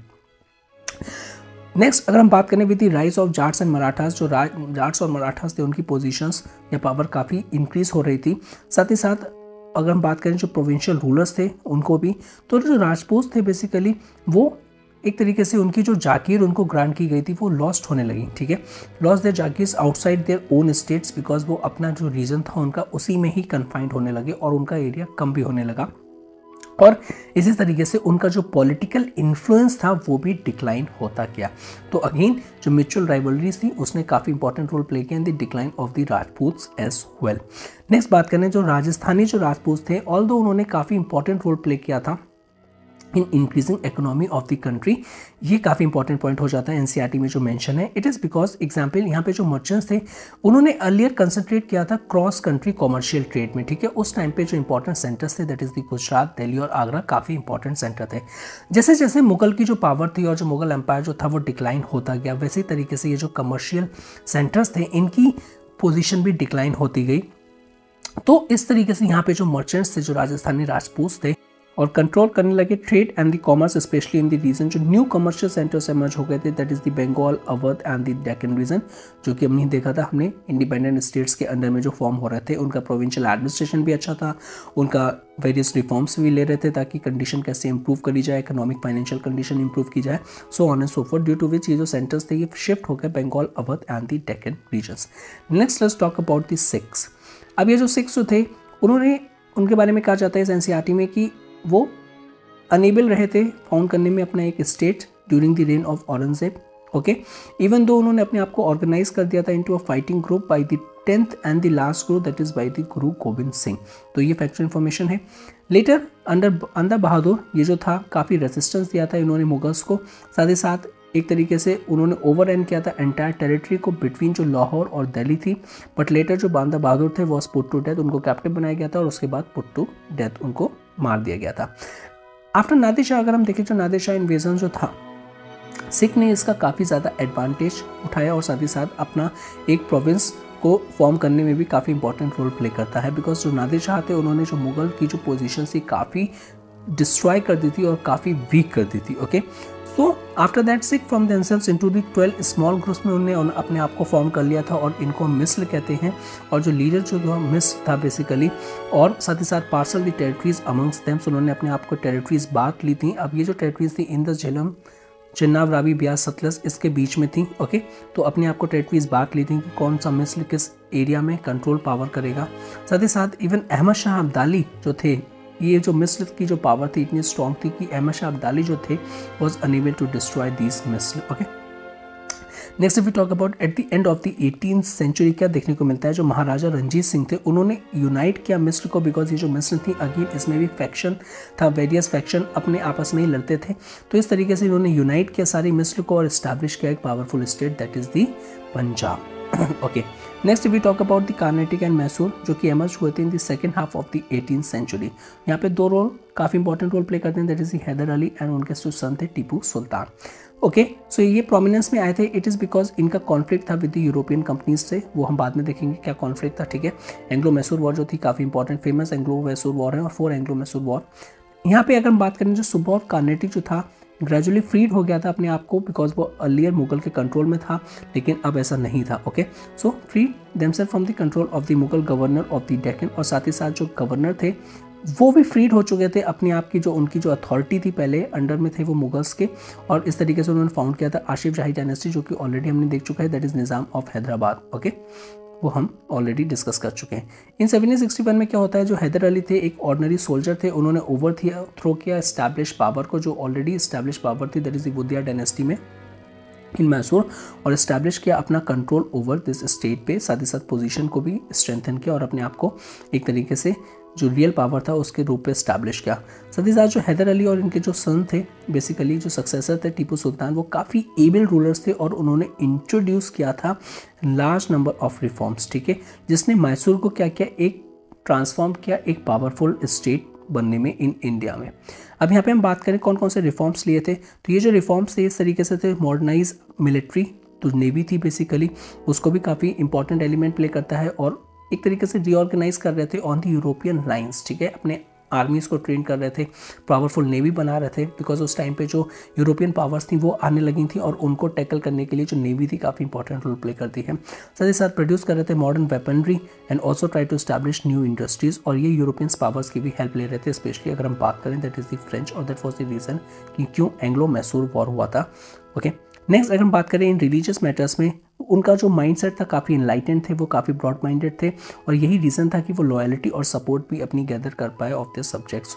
नेक्स्ट अगर हम बात करें with the rise of Jats and Marathas, जो जाट्स और मराठास थे उनकी पोजीशंस या पावर काफ़ी इंक्रीज हो रही थी। साथ ही साथ अगर हम बात करें जो प्रोविंशियल रूलर्स थे उनको भी, तो जो राजपूत थे बेसिकली वो एक तरीके से उनकी जो जागीर उनको ग्रांट की गई थी वो लॉस्ट होने लगी। ठीक है, lost their jagirs outside their own states because वो अपना जो रीजन था उनका उसी में ही कन्फाइंड होने लगे और उनका एरिया कम भी होने लगा, और इसी तरीके से उनका जो पॉलिटिकल इन्फ्लुएंस था वो भी डिक्लाइन होता गया। तो अगेन जो म्यूचुअल राइवलरीज थी उसने काफ़ी इंपॉर्टेंट रोल प्ले किया in the decline of the Rajputs as well. Next बात करें जो राजस्थानी जो राजपूत थे, ऑल्दो उन्होंने काफ़ी इंपॉर्टेंट रोल प्ले किया था in increasing economy of the country. ये काफ़ी इंपॉर्टेंट पॉइंट हो जाता है एनसीईआरटी में जो मेंशन है। इट इज़ बिकॉज एग्जाम्पल यहाँ पे जो मर्चेंट्स थे उन्होंने अर्लियर कंसंट्रेट किया था क्रॉस कंट्री कॉमर्शियल ट्रेड में। ठीक है, उस टाइम पे जो इंपॉर्टेंट सेंटर्स थे that is the Gujarat, Delhi और आगरा काफ़ी इंपॉर्टेंट सेंटर थे। जैसे जैसे मुगल की जो पावर थी और जो मुगल एम्पायर जो था वो डिक्लाइन होता गया, वैसे तरीके से ये जो कमर्शियल सेंटर्स थे इनकी पोजिशन भी डिक्लाइन होती गई। तो इस तरीके से यहाँ पे जो मर्चेंट्स थे जो राजस्थानी राजपूत थे और कंट्रोल करने लगे trade and the commerce, specially in the region जो न्यू कमर्शियल सेंटर्स एमर्ज हो गए थे that is the Bengal, Awadh and the Deccan region, जो कि हमने देखा था हमने इंडिपेंडेंट स्टेट्स के अंडर में जो फॉर्म हो रहे थे। उनका प्रोविंशियल एडमिनिस्ट्रेशन भी अच्छा था, उनका वेरियस रिफॉर्म्स भी ले रहे थे ताकि कंडीशन कैसे इंप्रूव करी जाए, इकोनॉमिक फाइनेंशियल कंडीशन इंप्रूव की जाए, so on and so forth, due to which ये जो सेंटर्स थे ये शिफ्ट हो गए Bengal, Awadh and the Deccan regions. Next let's talk about the Sikhs. अब ये जो सिख्स थे उन्होंने उनके बारे में कहा जाता है इस एनसीईआरटी में कि वो अनेबल रहे थे फाउंड करने में अपना एक state during the reign of Aurangzeb. Okay, even though उन्होंने अपने आप को ऑर्गेनाइज कर दिया था into a fighting group by the 10th and the last group that is by the गुरु गोविंद सिंह। तो ये फैक्चुअल इन्फॉर्मेशन है। लेटर अंदर बहादुर ये जो था काफ़ी रेजिस्टेंस दिया था इन्होंने मुगल्स को, साथ ही साथ एक तरीके से उन्होंने ओवर एंड किया था एंटायर टेरिटरी को बिटवीन जो लाहौर और दिल्ली थी। बट लेटर जो बांदा बहादुर थे वॉज पुट टू डेथ, उनको कैप्टिव बनाया गया था और उसके बाद पुट टू डेथ उनको मार दिया गया था। आफ्टर नादिर शाह अगर हम देखें जो नादिर शाह इन्वेजन जो था, सिख ने इसका काफ़ी ज़्यादा एडवांटेज उठाया और साथ ही साथ अपना एक प्रोविंस को फॉर्म करने में भी काफ़ी इंपॉर्टेंट रोल प्ले करता है, बिकॉज जो नादिर शाह थे उन्होंने जो मुगल की जो पोजीशन थी काफ़ी डिस्ट्रॉय कर दी थी और काफ़ी वीक कर दी थी। Okay, so after that sick from themselves into the 12 small groups में उन्होंने अपने आप को फॉर्म कर लिया था और इनको मिस्र कहते हैं। और जो लीडर जो मिस्र था बेसिकली, और साथ ही साथ parcel the territories amongst them, उन्होंने अपने आप को टेरिटरीज बांट ली थी। अब ये जो टेरिटरीज थी इंदस, झेलम, चिनाब, रावी, ब्यास, सतलज इसके बीच में थी। ओके, तो अपने आप को टेरिटरीज बांट ली थी कि कौन सा मिस्र किस एरिया में कंट्रोल पावर करेगा। साथ ही साथ इवन अहमद शाह अब्दाली जो थे, ये जो मिस्र की जो पावर थी इतनी स्ट्रॉन्ग थी कि अहमद शाह अब्दाली जो थे was unable to destroy these misls. Okay, next we talk about at the end of the 18th century क्या देखने को मिलता है, जो महाराजा रंजीत सिंह थे उन्होंने यूनाइट किया मिस्र को, बिकॉज ये जो मिस्र थी अगेन इसमें भी फैक्शन था, वेरियस फैक्शन अपने आपस में ही लड़ते थे। तो इस तरीके से इन्होंने यूनाइट किया सारी मिस्र को और इस्टेब्लिश किया एक powerful state that is the Punjab. Okay, next we talk about the Carnatic and Mysore जो कि एमर्ज हुए थे in the second half of the 18th century. यहाँ पे दो रोल काफ़ी इंपॉर्टेंट रोल प्ले करते हैं, that is the Hyder Ali and उनके जो सन थे टीपू सुल्तान। ओके, सो ये प्रोमिनेंस में आए थे, इट इज़ बिकॉज इनका कॉन्फ्लिक्ट था विद द यूरोपियन कंपनीज से, वो हम बाद में देखेंगे क्या कॉन्फ्लिक्ट था। ठीक है, एंग्लो मैसूर वॉर जो थी काफ़ी important, famous Anglo Mysore war है और 4 एंग्लो मैसूर वॉर। यहाँ पे अगर हम बात करें जो सुबह और कार्नेटिक जो था ग्रेजुअली फ्रीड हो गया था अपने आप को, बिकॉज वो अर्लियर मुगल के कंट्रोल में था, लेकिन अब ऐसा नहीं था। Okay, so free themselves from the control of the Mughal governor of the Deccan, और साथ ही साथ जो गवर्नर थे वो भी फ्रीड हो चुके थे अपने आप की, जो उनकी जो अथॉरिटी थी पहले अंडर में थे वो मुगल्स के, और इस तरीके से उन्होंने फाउंड किया था आसिफ जाही डायनेस्टी जो कि ऑलरेडी हमने देख चुका है, that is Nizam of Hyderabad. Okay, वो हम ऑलरेडी डिस्कस कर चुके हैं। इन 1761 में क्या होता है, जो हैदर अली थे एक ऑर्डिनरी सोल्जर थे, उन्होंने ओवरथ्रो किया एस्टैब्लिश पावर को, जो ऑलरेडी एस्टैब्लिश पावर थी that is the Bhutia dynasty में इन मैसूर, और इस्टेब्लिश किया अपना कंट्रोल ओवर दिस स्टेट पे, साथ ही साथ पोजीशन को भी स्ट्रेंथन किया और अपने आप को एक तरीके से जो रियल पावर था उसके रूप में इस्टेब्लिश किया। साथ ही साथ जो हैदर अली और इनके जो सन थे बेसिकली जो सक्सेसर थे टीपू सुल्तान, वो काफ़ी एबल रूलर्स थे और उन्होंने इंट्रोड्यूस किया था लार्ज नंबर ऑफ रिफॉर्म्स। ठीक है, जिसने मैसूर को क्या किया, एक ट्रांसफॉर्म किया एक पावरफुल स्टेट बनने में इन इंडिया में। अब यहाँ पे हम बात करें कौन कौन से रिफॉर्म्स लिए थे, तो ये जो रिफॉर्म्स थे इस तरीके से थे, मॉडर्नाइज मिलिट्री, तो नेवी थी बेसिकली, उसको भी काफ़ी इंपॉर्टेंट एलिमेंट प्ले करता है, और एक तरीके से रीऑर्गेनाइज कर रहे थे ऑन द यूरोपियन लाइंस। ठीक है, अपने आर्मीज़ को ट्रेन कर रहे थे, पावरफुल नेवी बना रहे थे, बिकॉज उस टाइम पे जो यूरोपियन पावर्स थी वो आने लगी थी और उनको टैकल करने के लिए जो नेवी थी काफ़ी इंपॉर्टेंट रोल प्ले करती है। साथ ही साथ प्रोड्यूस कर रहे थे modern weaponry and also try to establish new industries, और ये यूरोपियन पावर्स की भी हेल्प ले रहे थे, स्पेशली अगर हम बात करें दैट इज़ द फ्रेंच, और दैट वॉज द रीज़न कि क्यों एंग्लो मैसूर वॉर हुआ था। ओके, नेक्स्ट अगर हम बात करें इन रिलीजियस मैटर्स में, उनका जो माइंडसेट था काफ़ी इनलाइटेंड थे, वो काफ़ी ब्रॉड माइंडेड थे, और यही रीज़न था कि वो लॉयल्टी और सपोर्ट भी अपनी गैदर कर पाए ऑफ दिस सब्जेक्ट्स।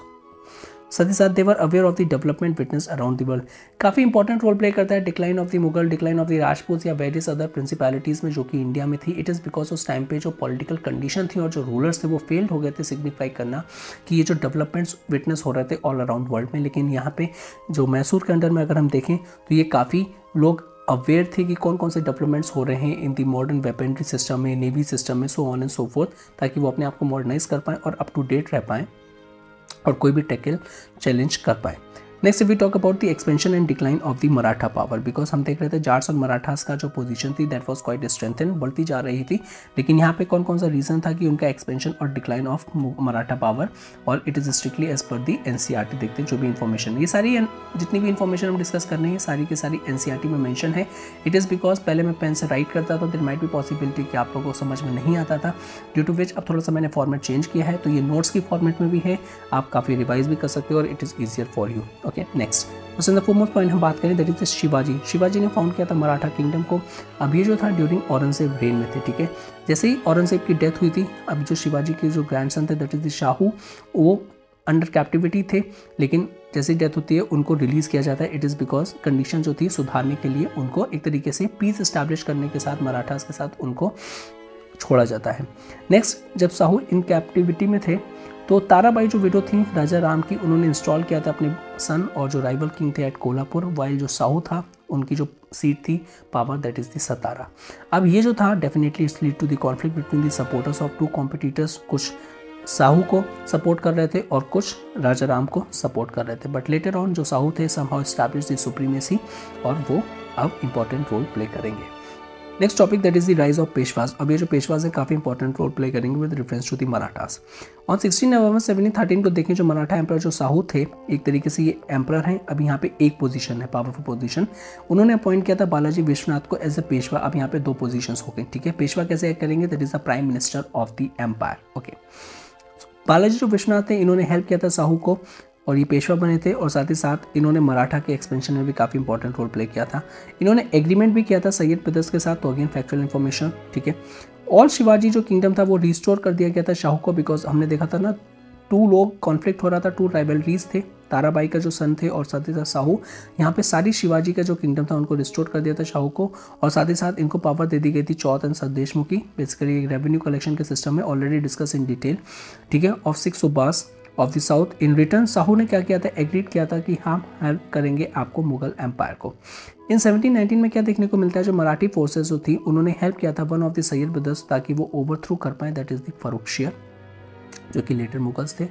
साथ ही साथ they were aware of the development witness around the world, काफ़ी इंपॉर्टेंट रोल प्ले करता है decline of the Mughal, decline of the Rajput या वेरियस अदर प्रिंसिपैलिटीज़ में जो कि इंडिया में थी। इट इज़ बिकॉज उस टाइम पे जो पॉलिटिकल कंडीशन थी और जो रूलर्स थे वो फेल्ड हो गए थे सिग्निफाई करना कि ये जो डेवलपमेंट्स विटनेस हो रहे थे ऑल अराउंड वर्ल्ड में। लेकिन यहाँ पे जो मैसूर के अंडर में अगर हम देखें तो ये काफ़ी लोग अवेयर थे कि कौन कौन से डेवलपमेंट्स हो रहे हैं इन दी मॉडर्न वेपनरी सिस्टम में, नेवी सिस्टम में, सो ऑन एंड सो फोर्थ, ताकि वो अपने आप को मॉडर्नाइज कर पाएँ और अप टू डेट रह पाएँ और कोई भी टैकल चैलेंज कर पाए। Next we talk about the expansion and decline of the Maratha power, because हम देख रहे थे जाट्स और मराठास का जो पोजीशन थी दैट वाज क्वाइट स्ट्रेंथन, बढ़ती जा रही थी। लेकिन यहाँ पे कौन कौन सा रीज़न था कि उनका एक्सपेंशन और डिक्लाइन ऑफ मराठा पावर, और it is strictly as per the NCERT. देखते हैं जो भी इन्फॉर्मेशन, ये सारी जितनी भी इन्फॉर्मेशन हम डिस्कस कर रहे हैं सारी की सारी एनसीईआरटी में मेंशन है। इट इज़ बिकॉज पहले मैं पेन से राइट करता था, देयर माइट बी पॉसिबिलिटी कि आप लोगों को समझ में नहीं आता था, ड्यू टू विच अब थोड़ा सा मैंने फॉर्मेट चेंज किया है, तो ये नोट्स की फॉर्मेट में भी है, आप काफ़ी रिवाइज भी कर सकते हो और it is easier for you. Okay, next the foremost point हम बात करें दैट इज शिवाजी ने फाउंड किया था मराठा किंगडम को। अब ये जो था ड्यूरिंग औरंगजेब रेन में थे। ठीक है, जैसे ही औरंगजेब की डेथ हुई थी, अब जो शिवाजी के जो ग्रैंडसन थे दैट इज द शाहू, वो अंडर कैप्टिविटी थे, लेकिन जैसे डेथ होती है उनको रिलीज़ किया जाता है। इट इज़ बिकॉज कंडीशन जो थी सुधारने के लिए उनको एक तरीके से पीस इस्टेब्लिश करने के साथ मराठास के साथ उनको छोड़ा जाता है। नेक्स्ट, जब साहू इन कैप्टिविटी में थे तो ताराबाई जो विडो थी राजा राम की, उन्होंने इंस्टॉल किया था अपने सन और जो राइवल किंग थे एट कोल्हापुर, वाइल जो साहू था उनकी जो सीट थी power that is the Satara. अब ये जो था definitely it's lead to the conflict between the supporters of two competitors, कुछ साहू को सपोर्ट कर रहे थे और कुछ राजा राम को सपोर्ट कर रहे थे, बट लेटर ऑन जो साहू थे समहाउ एस्टैब्लिश द सुप्रीमेसी और वो अब इंपॉर्टेंट रोल प्ले करेंगे। Next topic that is the rise of Peshwas. अब ये जो पेशवाज है काफी इंपॉर्टेंट रोल प्ले करेंगे with reference to the Marathas. On 16 November 1713 को देखें जो मराठा एम्पर जो साहू थे, एक तरीके से ये एम्पर हैं। अब यहाँ पे एक पोजीशन है, पावरफुल पोजीशन, उन्होंने अपॉइंट किया था बालाजी विश्वनाथ को एज ए पेशवा। अब यहाँ पे दो पोजीशंस हो गए, ठीक है। पेशवा कैसे एक्ट करेंगे, that is the prime minister of the empire. Okay, Balaji जो विश्वनाथ थे इन्होंने हेल्प किया था साहू को और ये पेशवा बने थे, और साथ ही साथ इन्होंने मराठा के एक्सपेंशन में भी काफ़ी इंपॉर्टेंट रोल प्ले किया था। इन्होंने एग्रीमेंट भी किया था सैयद ब्रदर्स के साथ, तो अगेन फैक्चुअल इन्फॉर्मेशन, ठीक है। ऑल शिवाजी जो किंगडम था वो रिस्टोर कर दिया गया था शाहू को, बिकॉज हमने देखा था ना, टू लोग कॉन्फ्लिक्ट हो रहा था, टू राइवलरीज थे, ताराबाई का जो सन थे और साथ ही साथ साहू। यहाँ पे सारी शिवाजी का जो किंगडम था उनको रिस्टोर कर दिया था शाहू को, और साथ ही साथ इनको पावर दे दी गई थी चौथ एंड सदेशमुखी, बेसिकली एक रेवेन्यू कलेक्शन के सिस्टम में ऑलरेडी डिस्कस इन डिटेल, ठीक है, of 6 subahs of the south. In return Shahu ने क्या किया था, एग्रीड किया था कि हम हेल्प करेंगे आपको मुगल एम्पायर को। इन 1719 में क्या देखने को मिलता है, जो मराठी फोर्सेस जो थी उन्होंने हेल्प किया था one of the Syed brothers, ताकि वो ओवरथ्रो कर पाए, दैट इज द फर्रुखशियर, जो कि लेटर मुगल्स थे।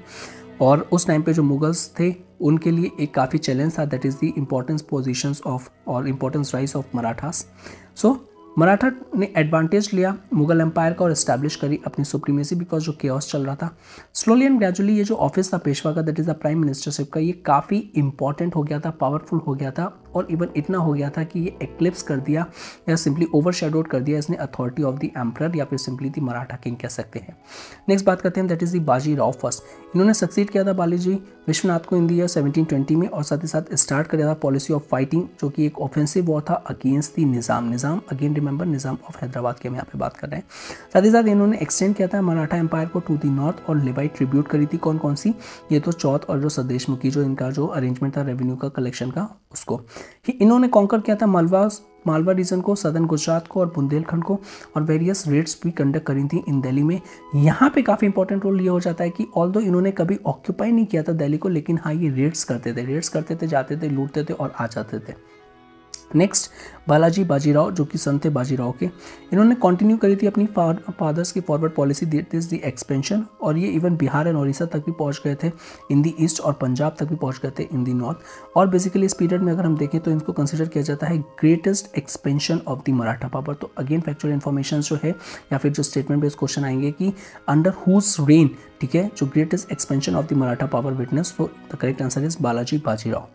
और उस टाइम पे जो मुगल्स थे उनके लिए एक काफ़ी चैलेंज था, that is the importance positions of और इम्पोर्टेंस राइज ऑफ मराठास। सो मराठा ने एडवांटेज लिया मुगल एम्पायर का और इस्टेब्लिश करी अपनी सुप्रीमेसी, बिकॉज जो केओस चल रहा था। स्लोली एंड ग्रेजुअली ये जो ऑफिस था पेशवा का, that is the prime ministership का, ये काफ़ी इंपॉर्टेंट हो गया था, पावरफुल हो गया था, और इवन इतना हो गया था कि ये एक्लिप्स कर दिया या सिंपली ओवरशैडोड कर दिया इसने अथॉरिटी ऑफ द एम्परर, या फिर सिंपली द मराठा किंग कह सकते हैं। नेक्स्ट बात करते हैं, that is the Bajirao first. इन्होंने सक्सीड किया था बालाजी विश्वनाथ को इन द ईयर 1720 में, और साथ ही साथ स्टार्ट किया था पॉलिसी ऑफ फाइटिंग, जो कि एक ऑफेंसिव वॉर था against the Nizam, again remember Nizam of Hyderabad की हम यहाँ पे बात कर रहे हैं। साथ ही साथ इन्होंने एक्सटेंड किया था मराठा एम्पायर को टू द नॉर्थ, और लेवाई ट्रिब्यूट करी थी कौन कौन सी, ये तो चौथ और जो सदेशमुखी जो इनका जो अरेंजमेंट था रेवेन्यू का कलेक्शन का, उसको इन्होंने कॉन्कर किया था मालवा रीजन को, सदर्न गुजरात को और बुंदेलखंड को, और वेरियस रेड्स भी कंडक्ट करी थी इन दिल्ली में। यहाँ पे काफ़ी इंपॉर्टेंट रोल ये हो जाता है कि ऑल्दो इन्होंने कभी ऑक्यूपाई नहीं किया था दिल्ली को, लेकिन हाँ ये रेड्स करते थे, जाते थे, लूटते थे और आ जाते थे। नेक्स्ट बालाजी बाजीराव, जो कि सन थे बाजीराव के, इन्होंने कंटिन्यू करी थी अपनी फादर्स की forward policy, that is the expansion, और ये इवन बिहार एंड उड़ीसा तक भी पहुंच गए थे इन दी ईस्ट, और पंजाब तक भी पहुंच गए थे इन दी नॉर्थ। और बेसिकली इस पीरियड में अगर हम देखें तो इनको कंसिडर किया जाता है greatest expansion of the Maratha power. तो अगेन फैक्चुअल इन्फॉर्मेशन जो है या फिर जो स्टेटमेंट बेस्ड क्वेश्चन आएंगे कि अंडर हुज रेन, ठीक है, जो greatest expansion of the Maratha power witness, तो the correct answer is Balaji Bajirao.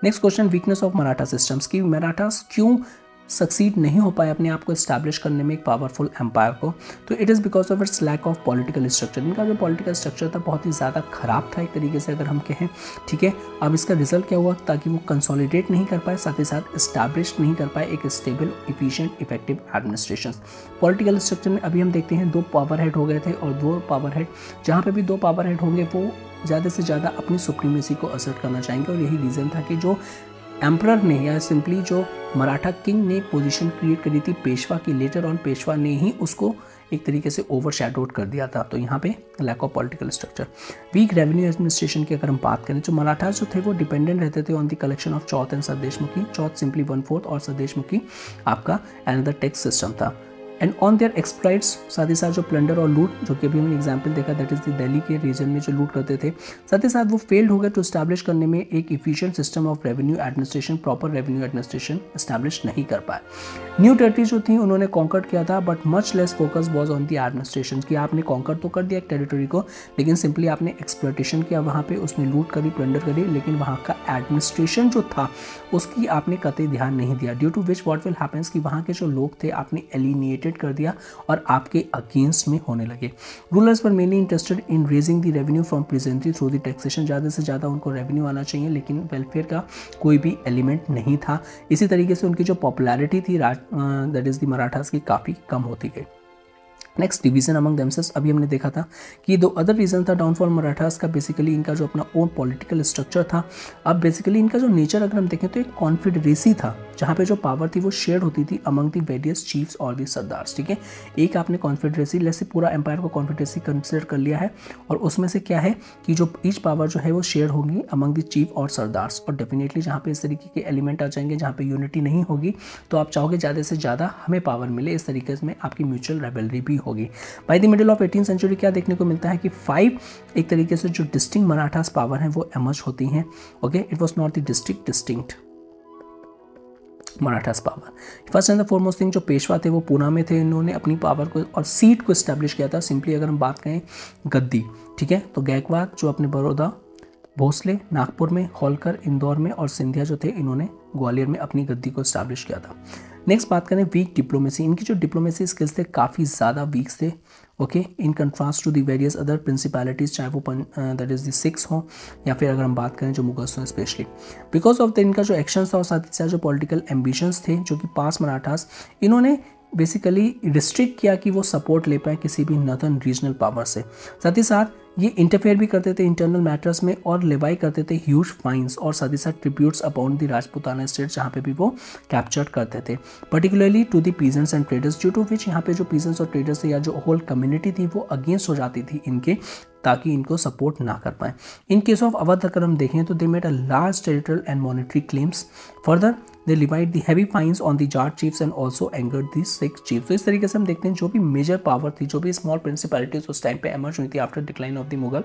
Next question, weakness of Maratha systems, की मराठास क्यों सक्सीड नहीं हो पाए अपने आप को एस्टैब्लिश करने में एक पावरफुल एम्पायर को, तो it is because of its lack of political structure. इनका जो पॉलिटिकल स्ट्रक्चर था बहुत ही ज़्यादा खराब था एक तरीके से अगर हम कहें, ठीक है। अब इसका रिजल्ट क्या हुआ, ताकि वो कंसोलिडेट नहीं कर पाए, साथ ही साथ इस्टेब्लिश नहीं कर पाए एक stable, efficient, effective administration. Political structure में अभी हम देखते हैं 2 पावर हेड हो गए थे, और 2 पावर हेड, जहाँ पे भी 2 पावर हेड होंगे वो ज़्यादा से ज़्यादा अपनी सुप्रीमेसी को असर्ट करना चाहेंगे, और यही रीज़न था कि जो एम्परर ने या सिंपली जो मराठा किंग ने पोजीशन क्रिएट करी थी पेशवा की, लेटर ऑन पेशवा ने ही उसको एक तरीके से ओवरशैडोड कर दिया था। तो यहाँ पे lack of political structure, weak revenue administration की अगर हम बात करें, जो मराठास जो थे वो डिपेंडेंट रहते थे on the collection of chauth and Sardeshmukhi, chauth simply 1/4 और सदेशमुखी आपका अनदर टैक्स सिस्टम था। एंड ऑन देयर एक्सप्लॉइट्स, साथ ही साथ जो प्लंडर और लूट, जो कि अभी हमने एग्जाम्पल देखा, दैट इज द दिल्ली के रीजन में जो लूट करते थे, साथ ही साथ वो फेल्ड हो गए टू स्टैब्लिश करने में एक efficient system of revenue administration, proper revenue administration establish नहीं कर पाए। न्यू टेरिटरी जो थी उन्होंने कॉन्कर किया था, but much less focus was on the administration, कि आपने कॉन्कर तो कर दिया एक टेरिटरी को, लेकिन सिंपली आपने एक्सप्लॉइटेशन किया वहाँ पे, उसमें लूट करी, प्लंडर करी, लेकिन वहाँ का एडमिनिस्ट्रेशन जो था उसकी आपने कतई ध्यान नहीं दिया, due to which what will happens कि वहाँ के जो लोग थे आपने एलिनिएटेड कर दिया और आपके अगेंस्ट में होने लगे। Rulers were mainly interested in raising the revenue from presently through the taxation, ज़्यादा से ज़्यादा उनको रेवेन्यू आना चाहिए, लेकिन वेलफेयर का कोई भी एलिमेंट नहीं था। इसी तरीके से उनकी जो पॉपुलैरिटी थी दैट इज़ द मराठास की काफ़ी कम होती गई। नेक्स्ट, डिवीजन अमंग देमसेल्व्स, अभी हमने देखा था कि 2 अदर रीजन था डाउनफॉल मराठास का, बेसिकली इनका जो अपना ओन पॉलिटिकल स्ट्रक्चर था। अब बेसिकली इनका जो नेचर अगर हम देखें तो एक कॉन्फेडरेसी था, जहाँ पे जो पावर थी वो शेयर होती थी अमंग दी वेरियस चीफ्स और दी सरदार्स, ठीक है। एक आपने कॉन्फेडरेसी, जैसे पूरा एम्पायर को कॉन्फेडरेसी कंसिडर कर लिया है, और उसमें से क्या है कि जो ईच पावर जो है वो शेयर होगी अमंग दी चीफ और सरदार्स, और डेफिनेटली जहाँ पे इस तरीके के एलिमेंट आ जाएंगे जहाँ पे यूनिटी नहीं होगी, तो आप चाहोगे ज़्यादा से ज़्यादा हमें पावर मिले, इस तरीके से आपकी म्यूचुअल राइवलरी भी होगी। By the middle of 18th century क्या देखने को मिलता है कि 5 एक तरीके से जो डिस्टिंक्ट मराठास पावर हैं वो एमर्ज होती हैं। Okay, it was not the distinct Marathas power. First and the foremost thing, जो पेशवा थे वो पूना में थे, इन्होंने अपनी पावर को और सीट को इस्टेब्लिश किया था। सिंपली अगर हम बात करें गद्दी, ठीक है, तो गायकवाड़ जो अपने बड़ौदा, भोसले नागपुर में, होलकर इंदौर में और सिंधिया जो थे इन्होंने ग्वालियर में अपनी गद्दी को इस्टेब्लिश किया था। नेक्स्ट बात करें वीक डिप्लोमेसी, इनकी जो डिप्लोमेसी स्किल्स थे काफ़ी ज़्यादा वीक थे, okay, in contrast to the various other principalities, चाहे वो दैट इज़ द सिक्स हो या फिर अगर हम बात करें जो मुगल्स हों स्पेशली, बिकॉज ऑफ द इनका जो एक्शन था और साथ ही साथ जो पॉलिटिकल एम्बिशंस थे जो कि पास मराठास, इन्होंने बेसिकली रिस्ट्रिक्ट किया कि वो सपोर्ट ले पाए किसी भी नॉर्दर्न रीजनल पावर से। साथ ही साथ ये इंटरफेयर भी करते थे इंटरनल मैटर्स में और लेवाई करते थे ह्यूज फाइन्स और साथ ही साथ tributes upon the Rajputana state जहाँ पे भी वो कैप्चर करते थे, particularly to the peasants and traders, due to which यहाँ पे जो पीजेंट्स और ट्रेडर्स थे या जो होल कम्युनिटी थी वो अगेंस्ट हो जाती थी इनके, ताकि इनको सपोर्ट ना कर पाए। इन केस ऑफ अवध अगर हम देखें तो they made a large territorial and monetary claims, further they levied the heavy fines on the Jat chiefs and also angered the Sikh chiefs. तो इस तरीके से हम देखते हैं जो भी मेजर पावर थी, जो भी स्मॉल प्रिंसिपैलिटीज उस टाइम पे एमर्ज हुई थी after decline of the Mughal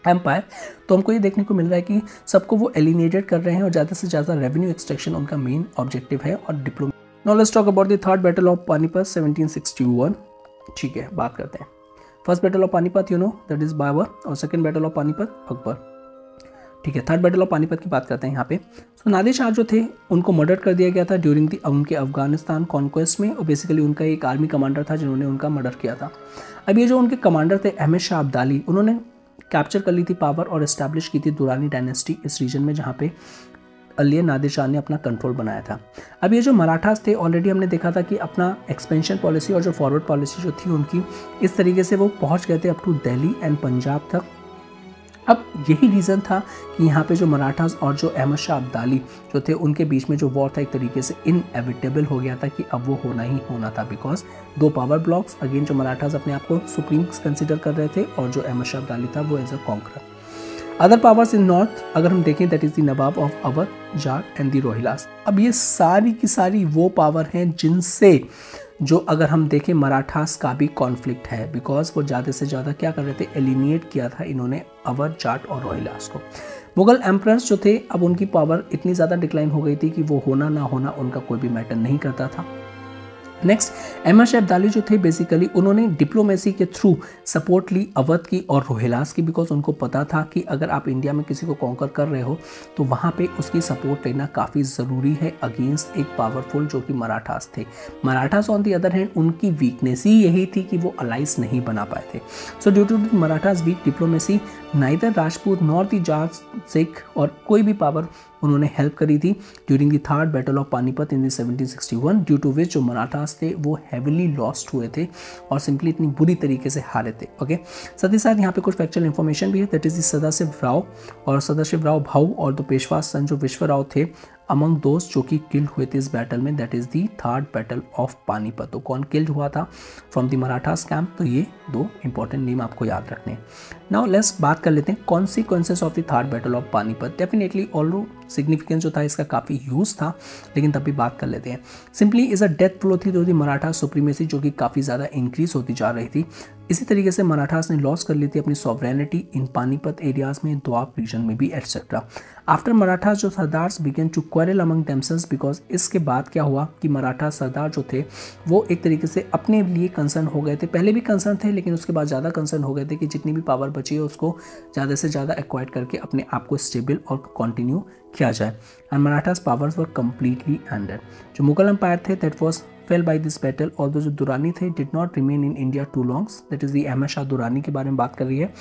empire, तो हमको ये देखने को मिल रहा है कि सबको वो एलिनेटेड कर रहे हैं और ज़्यादा से ज़्यादा रेवेन्यू एक्सट्रैक्शन उनका मेन ऑब्जेक्टिव है और diplomacy. Now let's talk about the third battle of Panipat 1761, ठीक है, बात करते हैं। First battle of Panipat you know that is Babur और second battle of Panipat Akbar, ठीक है। थर्ड बैटल ऑफ पानीपत की बात करते हैं यहाँ पे। सो नादिर शाह जो थे उनको मर्डर कर दिया गया था ड्यूरिंग उनके अफगानिस्तान कॉन्क्वेस्ट में और बेसिकली उनका एक आर्मी कमांडर था जिन्होंने उनका मर्डर किया था। अब ये जो उनके कमांडर थे अहमद शाह अब्दाली, उन्होंने कैप्चर कर ली थी पावर और इस्टेब्लिश की थी दुरानी डायनेस्टी इस रीजन में जहाँ पे अलिया नादिर शाह ने अपना कंट्रोल बनाया था। अब ये जो मराठास थे ऑलरेडी हमने देखा था कि अपना एक्सपेंशन पॉलिसी और जो फॉरवर्ड पॉलिसी जो थी उनकी इस तरीके से वो पहुंच गए थे up to Delhi and Punjab तक। अब यही रीज़न था कि यहाँ पे जो मराठास और जो अहमद शाह अब्दाली जो थे उनके बीच में जो वॉर था एक तरीके से इनएविटेबल हो गया था कि अब वो होना ही होना था, बिकॉज दो पावर ब्लॉक्स, अगेन जो मराठास अपने आप को सुप्रीम कंसिडर कर रहे थे और जो अहमद शाह अब्दाली था वो as a conqueror. Other powers in north अगर हम देखें that is the Nawab of Awadh, Jat and the Rohillas. अब ये सारी की सारी वो पावर हैं जिनसे जो अगर हम देखें मराठास का भी कॉन्फ्लिक्ट है, बिकॉज वो ज़्यादा से ज़्यादा क्या कर रहे थे, एलिनेट किया था इन्होंने अवध, जाट और रोहिलास को। मुगल एम्परर्स जो थे अब उनकी पावर इतनी ज़्यादा डिक्लाइन हो गई थी कि वो होना ना होना उनका कोई भी मैटर नहीं करता था। नेक्स्ट अहमद शाह अब्दाली जो थे बेसिकली उन्होंने डिप्लोमेसी के थ्रू सपोर्ट ली अवध की और रोहिलास की, बिकॉज उनको पता था कि अगर आप इंडिया में किसी को कॉन्कर कर रहे हो तो वहाँ पे उसकी सपोर्ट लेना काफ़ी ज़रूरी है अगेंस्ट एक पावरफुल जो कि मराठास थे। Marathas on the other hand उनकी वीकनेस ही यही थी कि वो अलाइंस नहीं बना पाए थे। So due to Marathas weak diplomacy neither Rajput nor the Jat Sikh और कोई भी पावर उन्होंने हेल्प करी थी during the third battle of Panipat in 1761, due to which जो मराठास थे वो हैविली लॉस्ट हुए थे और सिंपली इतनी बुरी तरीके से हारे थे। ओके, साथ ही साथ यहाँ पे कुछ फैक्चुअल इन्फॉर्मेशन भी है, that is the Sadashiv Rao और सदाशिव राव भाऊ और द पेशवा सन जो विश्वराव थे अमंग दोस्त जो कि किल्ड हुए थे इस बैटल में, that is the third battle of Panipat. तो कौन किल्ड हुआ था फ्रॉम द मराठास कैंप, तो ये दो इंपॉर्टेंट नेम आपको याद रखने हैं। नाउ लेट्स बात कर लेते हैं consequences of the third battle of Panipat. Definitely although significance जो था इसका काफ़ी यूज था, लेकिन तब भी बात कर लेते हैं। Simply is a death blow थी तो दी मराठा सुप्रीमेसी जो कि काफ़ी ज़्यादा इंक्रीज होती जा रही थी। इसी तरीके से मराठास ने लॉस कर ली थी अपनी सॉवरेनिटी इन पानीपत एरियाज में, द्वाब रीजन में भी एटसेट्रा। आफ्टर मराठास जो Sardars began to quarrel among themselves, because इसके बाद क्या हुआ कि मराठा सरदार जो थे वो एक तरीके से अपने लिए कंसर्न हो गए थे, पहले भी कंसर्न थे लेकिन उसके बाद ज़्यादा कंसर्न हो गए थे कि जितनी भी पावर बची है उसको ज़्यादा से ज़्यादा एक्वायर करके अपने आप को स्टेबल और कंटिन्यू किया जाए। And Marathas powers were completely ended. जो मुगल एम्पायर थे that was fail by this battle, और जो दुरानी थे did not remain in India too longs, that is the Ahmad Shah Durrani के बारे में बात कर रही है।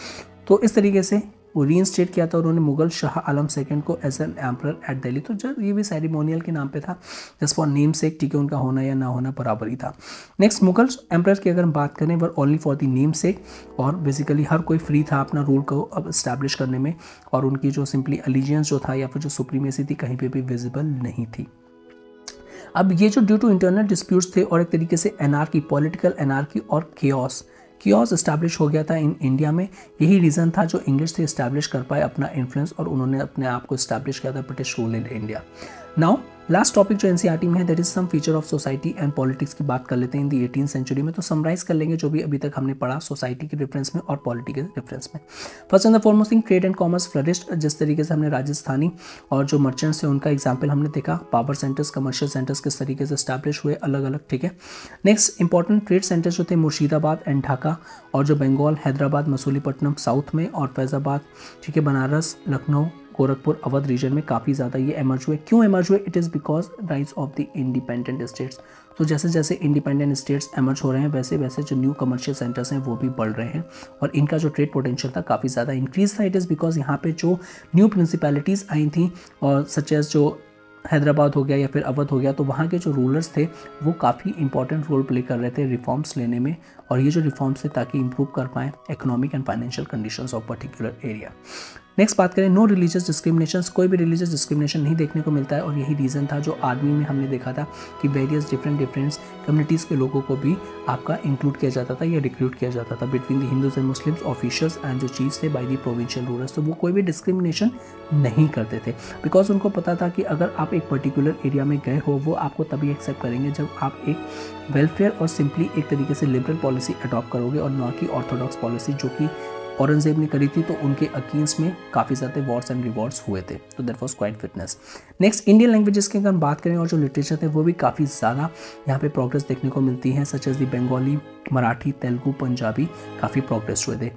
तो इस तरीके से वो रीइंस्टेट किया था उन्होंने मुगल शाह आलम सेकंड को as an emperor at Delhi. तो जब ये भी सेरेमोनियल के नाम पे था, जस्ट फॉर नेम सेक, ठीक है, उनका होना या ना होना बराबर ही था। नेक्स्ट मुगल एम्परर की अगर हम बात करें were only for the name सेक, और बेसिकली हर कोई फ्री था अपना रूल को अब इस्टेब्लिश करने में, और उनकी जो सिंपली अलीजियंस जो था या फिर जो सुप्रीमेसी थी कहीं पे भी विजिबल नहीं थी। अब ये जो ड्यू टू इंटरनल डिस्प्यूट्स थे और एक तरीके से एनार्की, पॉलिटिकल एनार्की और कियोस इस्टेब्लिश हो गया था इन इंडिया में। यही रीज़न था जो इंग्लिश थे इस्टेब्लिश कर पाए अपना इन्फ्लुएंस, और उन्होंने अपने आप को इस्टेब्लिश किया था British rule in India. Now last topic जो एनसीईआरटी में है that is some feature of society and politics की बात कर लेते हैं इन दी 18th सेंचुरी में। तो समराइज कर लेंगे जो भी अभी तक हमने पढ़ा सोसाइटी के रेफरेंस में और पॉलिटी के रेफरेंस में। First and the foremost thing, trade and commerce flourished. जिस तरीके से हमने राजस्थानी और जो मर्चेंट्स हैं उनका एग्जाम्पल हमने देखा, पावर सेंटर्स, कमर्शियल सेंटर्स किस तरीके से स्टैब्लिश हुए अलग अलग, ठीक है। नेक्स्ट इंपॉर्टेंट ट्रेड सेंटर्स जो थे मुर्शिदाबाद एंड ढाका, और जो बंगाल, हैदराबाद, मसूलीपट्टनम साउथ में, और फैजाबाद, ठीक है, बनारस, लखनऊ, गोरखपुर, अवध रीजन में काफ़ी ज़्यादा ये एमर्ज हुए। क्यों एमर्ज हुए? It is because rise of the independent states. तो जैसे जैसे इंडिपेंडेंट स्टेट्स एमर्ज हो रहे हैं वैसे वैसे जो न्यू कमर्शियल सेंटर्स हैं वो भी बढ़ रहे हैं, और इनका जो ट्रेड पोटेंशियल था काफ़ी ज़्यादा इंक्रीज था। इट इज़ बिकॉज यहाँ पे जो न्यू प्रिंसिपैलिटीज़ आई थी, और सच एज जो हैदराबाद हो गया या फिर अवध हो गया, तो वहाँ के जो रूलर्स थे वो काफ़ी इंपॉर्टेंट रोल प्ले कर रहे थे रिफॉर्म्स लेने में, और ये जो रिफॉर्म्स थे ताकि इंप्रूव कर पाएँ economic and financial conditions of particular area. Next बात करें, नो रिलीजियस डिस्क्रिमिनेशन, कोई भी रिलीजियस डिस्क्रिमिनेशन नहीं देखने को मिलता है, और यही रीज़न था जो आर्मी में हमने देखा था कि वेरियस डिफरेंट कम्युनिटीज़ के लोगों को भी आपका इंक्लूड किया जाता था या रिक्रूट किया जाता था between the Hindus and Muslims officials and जो चीफ्स थे बाय द प्रोविंशियल रूलर्स। तो वो कोई भी डिस्क्रिमिनेशन नहीं करते थे, बिकॉज उनको पता था कि अगर आप एक पर्टिकुलर एरिया में गए हो वो आपको तभी एक्सेप्ट करेंगे जब आप एक वेलफेयर और सिंपली एक तरीके से लिबरल पॉलिसी अडॉप्ट करोगे, और ना कि ऑर्थोडॉक्स पॉलिसी जो कि औरंगजेब ने करी थी। तो उनके अगेंस्ट में काफ़ी ज़्यादा वॉर्स एंड रिवॉर्ड्स हुए थे, तो that was quite fitness. Next Indian languages की अगर हम बात करें और जो लिटरेचर थे वो भी काफ़ी ज़्यादा यहाँ पे प्रोग्रेस देखने को मिलती है, such as the Bengali, Marathi, Telugu, Punjabi काफ़ी प्रोग्रेस हुए थे।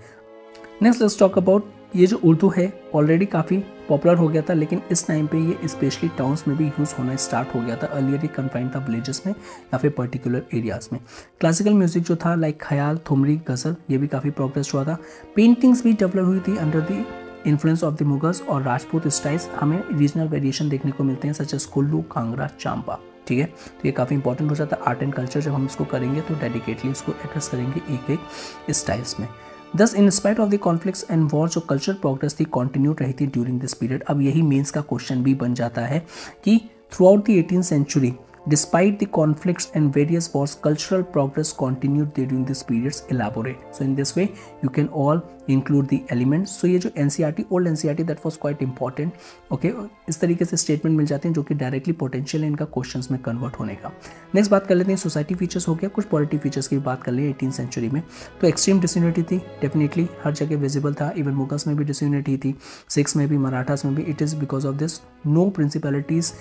नेक्स्ट लेट्स टॉक अबाउट ये जो उर्दू है ऑलरेडी काफ़ी पॉपुलर हो गया था, लेकिन इस टाइम पे ये स्पेशली टाउन्स में भी यूज़ होना स्टार्ट हो गया था। अर्लियर ये कन्फाइंड था विलेजेस में या फिर पर्टिकुलर एरियाज़ में। क्लासिकल म्यूजिक जो था लाइक ख्याल, थुमरी, गज़ल, ये भी काफ़ी प्रोग्रेस हुआ था। पेंटिंग्स भी डेवलप हुई थी under the influence of the Mughals, और राजपूत स्टाइल्स हमें रीजनल वेरिएशन देखने को मिलते हैं सच एज कुल्लू, कांगड़ा, चांपा, ठीक है। तो ये काफ़ी इंपॉर्टेंट हो जाता है। आर्ट एंड कल्चर जब हम इसको करेंगे तो डेडिकेटली इसको एड्रेस करेंगे एक एक स्टाइल्स में। दस in spite of the conflicts and war जो कल्चरल प्रोग्रेस थी कंटिन्यूड रही थी ड्यूरिंग दिस पीरियड। अब यही मेंस का क्वेश्चन भी बन जाता है कि throughout the 18th century despite the conflicts and various wars, cultural progress continued during this periods. Elaborate. So in this way you can all include the elements. So ये जो NCERT, old NCERT, that was quite important. Okay, इस तरीके से स्टेटमेंट मिल जाते हैं जो कि डायरेक्टली पोटेंशियल है इनका क्वेश्चंस में कन्वर्ट होने का। नेक्स्ट बात कर लेते हैं सोसाइटी फीचर्स हो गया, कुछ पॉलिटी फीचर्स की बात कर लें 18th सेंचुरी में। तो एक्सट्रीम डिसयूनिटी थी, डेफिनेटली हर जगह विजिबल था, इवन मुगल्स में भी डिसयूनिटी थी, सिख्स में भी, मराठास में भी। It is because of this no principalities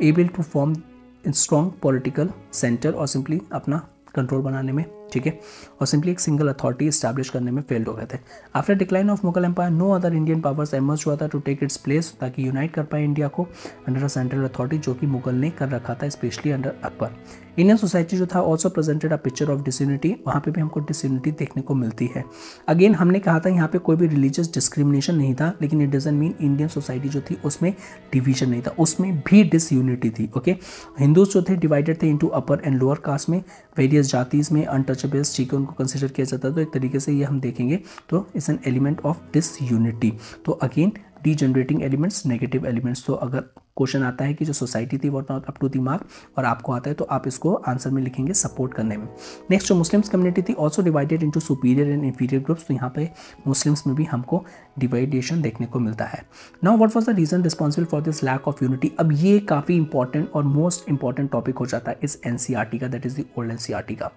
able to form strong political centre और सिंपली अपना कंट्रोल बनाने में, ठीक है, और सिंपली एक सिंगल अथॉरिटी इस्टेब्लिश करने में फेल्ड हो गए थे। After decline of Mughal empire no other Indian powers emerge हुआ था टू टेक इट्स प्लेस, ताकि यूनाइट कर पाए इंडिया को अंडर अ सेंट्रल अथॉरिटी जो कि मुगल ने कर रखा था, specially under Akbar. Indian society जो था also presented a picture of disunity, वहाँ पे भी हमको डिसयूनिटी देखने को मिलती है। अगेन हमने कहा था यहाँ पे कोई भी रिलीजियस डिस्क्रिमिनेशन नहीं था, लेकिन it doesn't mean Indian society जो थी उसमें डिवीजन नहीं था, उसमें भी डिसयूनिटी थी। ओके, हिंदूज जो थे डिवाइडेड थे into upper and lower caste में, वेरियस जातीज में, अनटचेबल्स, ठीक है, उनको कंसिडर किया जाता है। तो एक तरीके से ये हम देखेंगे तो it's an element of disunity. तो again degenerating elements, negative elements. तो अगर क्वेश्चन आता है कि जो सोसाइटी थी what not up to the mark और आपको आता है तो आप इसको आंसर में लिखेंगे सपोर्ट करने में। नेक्स्ट जो मुस्लिम्स कम्युनिटी थी also divided into superior and inferior groups, तो यहाँ पे मुस्लिम्स में भी हमको डिवाइडेशन देखने को मिलता है। Now what was the reason responsible for this lack of unity. अब ये काफ़ी इंपॉर्टेंट और मोस्ट इंपॉर्टेंट टॉपिक हो जाता है इस एनसीईआरटी का, that is the old NCERT का।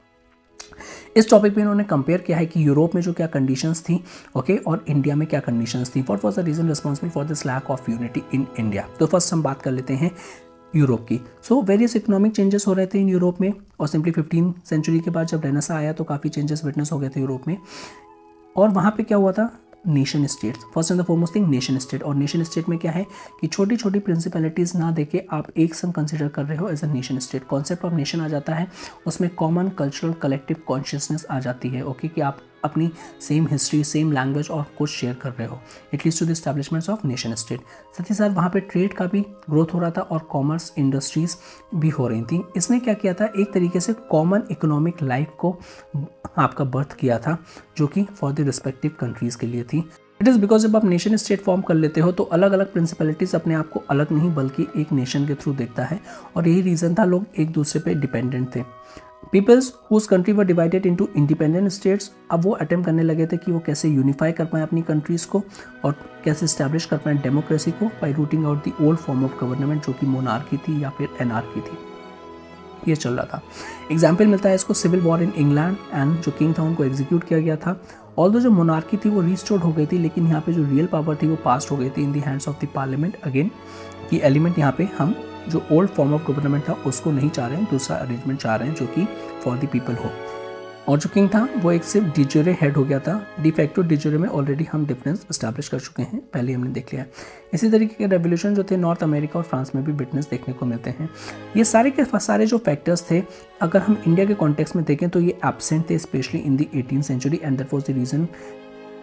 इस टॉपिक पे इन्होंने कंपेयर किया है कि यूरोप में जो क्या कंडीशंस थी, ओके, और इंडिया में क्या कंडीशंस थी। What was the reason responsible for this lack of unity in India. तो फर्स्ट हम बात कर लेते हैं यूरोप की। सो वेरियस इकोनॉमिक चेंजेस हो रहे थे इन यूरोप में, और सिंपली 15th सेंचुरी के बाद जब रेनेसां आया तो काफ़ी चेंजेस विटनेस हो गए थे यूरोप में। और वहाँ पे क्या हुआ था, nation states, first and the foremost thing nation state. और नेशन स्टेट में क्या है कि छोटी छोटी प्रिंसिपैलिटीज़ ना देके आप एक संग कंसिडर कर रहे हो as a nation state. Concept of nation आ जाता है, उसमें कॉमन कल्चरल कलेक्टिव कॉन्शियसनेस आ जाती है, ओके, कि आप अपनी सेम हिस्ट्री, सेम लैंग्वेज और कुछ शेयर कर रहे हो। It leads to the establishments of nation state. साथ ही साथ वहाँ पे ट्रेड का भी ग्रोथ हो रहा था और कॉमर्स इंडस्ट्रीज भी हो रही थी। इसने क्या किया था, एक तरीके से कॉमन इकोनॉमिक लाइफ को आपका बर्थ किया था, जो कि फॉर द रिस्पेक्टिव कंट्रीज़ के लिए थी। इट इज़ बिकॉज जब आप नेशन स्टेट फॉर्म कर लेते हो तो अलग अलग प्रिंसिपलिटीज़ अपने आप को अलग नहीं बल्कि एक नेशन के थ्रू देखता है, और यही रीज़न था लोग एक दूसरे पे डिपेंडेंट थे। Peoples whose country were divided into independent states, अब वो अटेम्प्ट करने लगे थे कि वो कैसे यूनिफाई कर पाएँ अपनी कंट्रीज़ को और कैसे इस्टेब्लिश कर पाएँ डेमोक्रेसी को by routing out the old form of government जो कि मोनार्की थी या फिर एनार्की थी, ये चल रहा था। एग्जाम्पल मिलता है इसको civil war in England and जो किंग था उनको एग्जीक्यूट किया गया था। ऑल्दो जो मोनार्की थी वो रिस्टोर्ड हो गई थी, लेकिन यहाँ पे जो रियल पावर थी वो पास्ट हो गई थी in the hands of the parliament again, कि एलिमेंट यहाँ पे हम जो ओल्ड फॉर्म ऑफ गवर्नमेंट था उसको नहीं चाह रहे हैं, दूसरा अरेंजमेंट चाह रहे हैं जो कि फॉर द पीपल हो। और जो किंग था वो एक सिर्फ डिजोरे हेड हो गया था, डिफेक्टो डिजोरे में ऑलरेडी हम डिफरेंस इस्टेब्लिश कर चुके हैं, पहले हमने देख लिया है। इसी तरीके के रेवोल्यूशन जो थे नॉर्थ अमेरिका और फ्रांस में भी विटनेस देखने को मिलते हैं। ये सारे के सारे जो फैक्टर्स थे अगर हम इंडिया के कॉन्टेक्स्ट में देखें तो ये एब्सेंट थे specially in the 18th century and that was the reason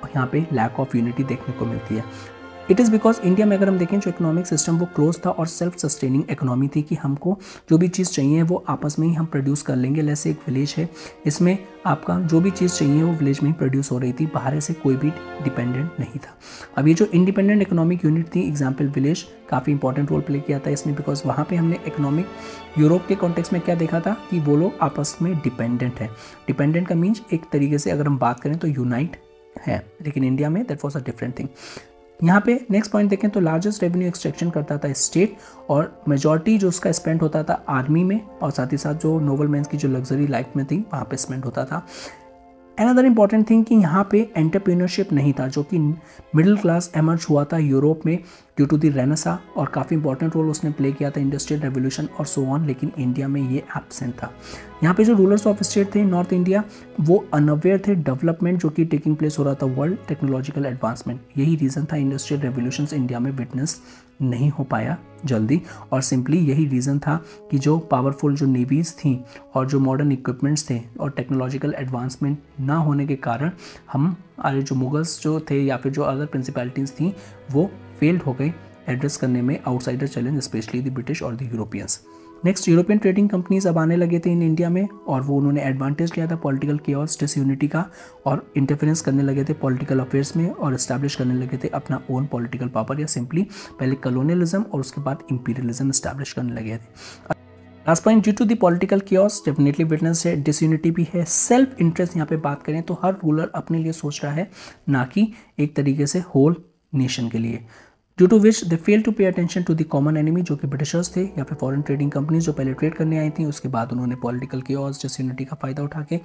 यहाँ पे लैक ऑफ यूनिटी देखने को मिलती है। इट इज़ बिकॉज इंडिया में अगर हम देखें जो इकोनॉमिक सिस्टम वो क्लोज था और सेल्फ सस्टेनिंग इकोनॉमी थी कि हमको जो भी चीज़ चाहिए वो आपस में ही हम प्रोड्यूस कर लेंगे। जैसे एक विलेज है, इसमें आपका जो भी चीज़ चाहिए वो विलेज में ही प्रोड्यूस हो रही थी, बाहर से कोई भी डिपेंडेंट नहीं था। अब ये जो इंडिपेंडेंट इकोनॉमिक यूनिट थी, एग्जाम्पल विलेज, काफ़ी इंपॉर्टेंट रोल प्ले किया था इसमें, बिकॉज वहाँ पे हमने इकोनॉमिक यूरोप के कॉन्टेक्स्ट में क्या देखा था कि वो लोग आपस में डिपेंडेंट है। डिपेंडेंट का मीन्स एक तरीके से अगर हम बात करें तो यूनाइट है, लेकिन इंडिया में that was a different thing. यहाँ पे नेक्स्ट पॉइंट देखें तो लार्जेस्ट रेवेन्यू एक्सट्रैक्शन करता था स्टेट और मेजॉरिटी जो उसका स्पेंड होता था आर्मी में और साथ ही साथ जो नोबल मैंस की जो लग्जरी लाइफ में थी वहाँ पे स्पेंड होता था। अनदर इंपॉर्टेंट थिंग कि यहाँ पे एंटरप्रेन्योरशिप नहीं था जो कि मिडिल क्लास एमर्ज हुआ था यूरोप में ड्यू टू द रेनेसा और काफ़ी इंपॉर्टेंट रोल उसने प्ले किया था इंडस्ट्रियल रेवोल्यूशन और सो ऑन, लेकिन इंडिया में ये एब्सेंट था। यहाँ पे जो रूलर्स ऑफ स्टेट थे नॉर्थ इंडिया वो अनअवेयर थे डेवलपमेंट जो कि टेकिंग प्लेस हो रहा था वर्ल्ड टेक्नोलॉजिकल एडवांसमेंट, यही रीज़न था इंडस्ट्रियल रेवोल्यूशन इंडिया में विटनेस नहीं हो पाया जल्दी, और सिंपली यही रीज़न था कि जो पावरफुल जो नेवीज़ थी और जो मॉडर्न इक्विपमेंट्स थे और टेक्नोलॉजिकल एडवांसमेंट ना होने के कारण हमारे जो मुगल्स जो थे या फिर जो अदर प्रिंसिपैलिटीज़ थी वो फेल्ड हो गए एड्रेस करने में outsider challenge, specially the British और the Europeans. Next European trading companies अब आने लगे थे इन इंडिया में और वो उन्होंने एडवांटेज लिया था पॉलिटिकल केओस डिसयूनिटी का और इंटरफेरेंस करने लगे थे पॉलिटिकल अफेयर्स में और इस्टेब्लिश करने लगे थे अपना ओन पॉलिटिकल पावर, या सिंपली पहले कॉलोनियलिज्म और उसके बाद इंपीरियलिज्म इस्टेब्लिश करने लगे थे। Last point, due to the political chaos definitely witness है, डिसयूनिटी भी है, सेल्फ इंटरेस्ट यहाँ पे बात करें तो हर रूलर अपने लिए सोच रहा है ना कि एक तरीके से होल नेशन के लिए, due to which they fail to pay attention to the common enemy जो कि ब्रिटिशर्स थे या फिर फॉरेन ट्रेडिंग कंपनीज जो पहले ट्रेड करने आई थी, उसके बाद उन्होंने पॉलिटिकल केओस डिसयूनिटी का फायदा उठा के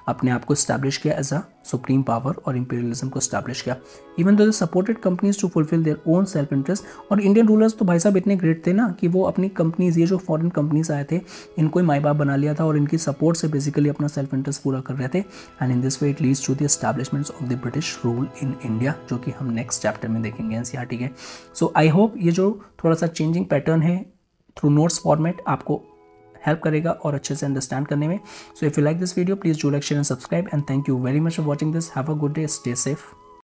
अपने आप को स्टैब्लिश किया एज अ सुप्रीम पावर और इंपीरियलिज्म को स्टैब्लिश किया। Even though they supported companies to fulfil their own self interest, और इंडियन रूलर्स तो भाई साहब इतने ग्रेट थे ना कि वो अपनी कंपनीज, ये जो फॉरेन कंपनीज आए थे इनको ही माई बाप बना लिया था और इनकी सपोर्ट से बेसिकली अपना सेल्फ इंटरेस्ट पूरा कर रहे थे, and in this way it leads to the establishments of the British rule in India, जो कि हम नेक्स्ट चैप्टर में देखेंगे एनसीईआरटी के। सो आई होप ये जो थोड़ा सा चेंजिंग पैटर्न है थ्रू नोट्स फॉर्मेट आपको हेल्प करेगा और अच्छे से अंडरस्टैंड करने में। So if you like this video please do like share and subscribe, and thank you very much for watching this. Have a good day, stay safe.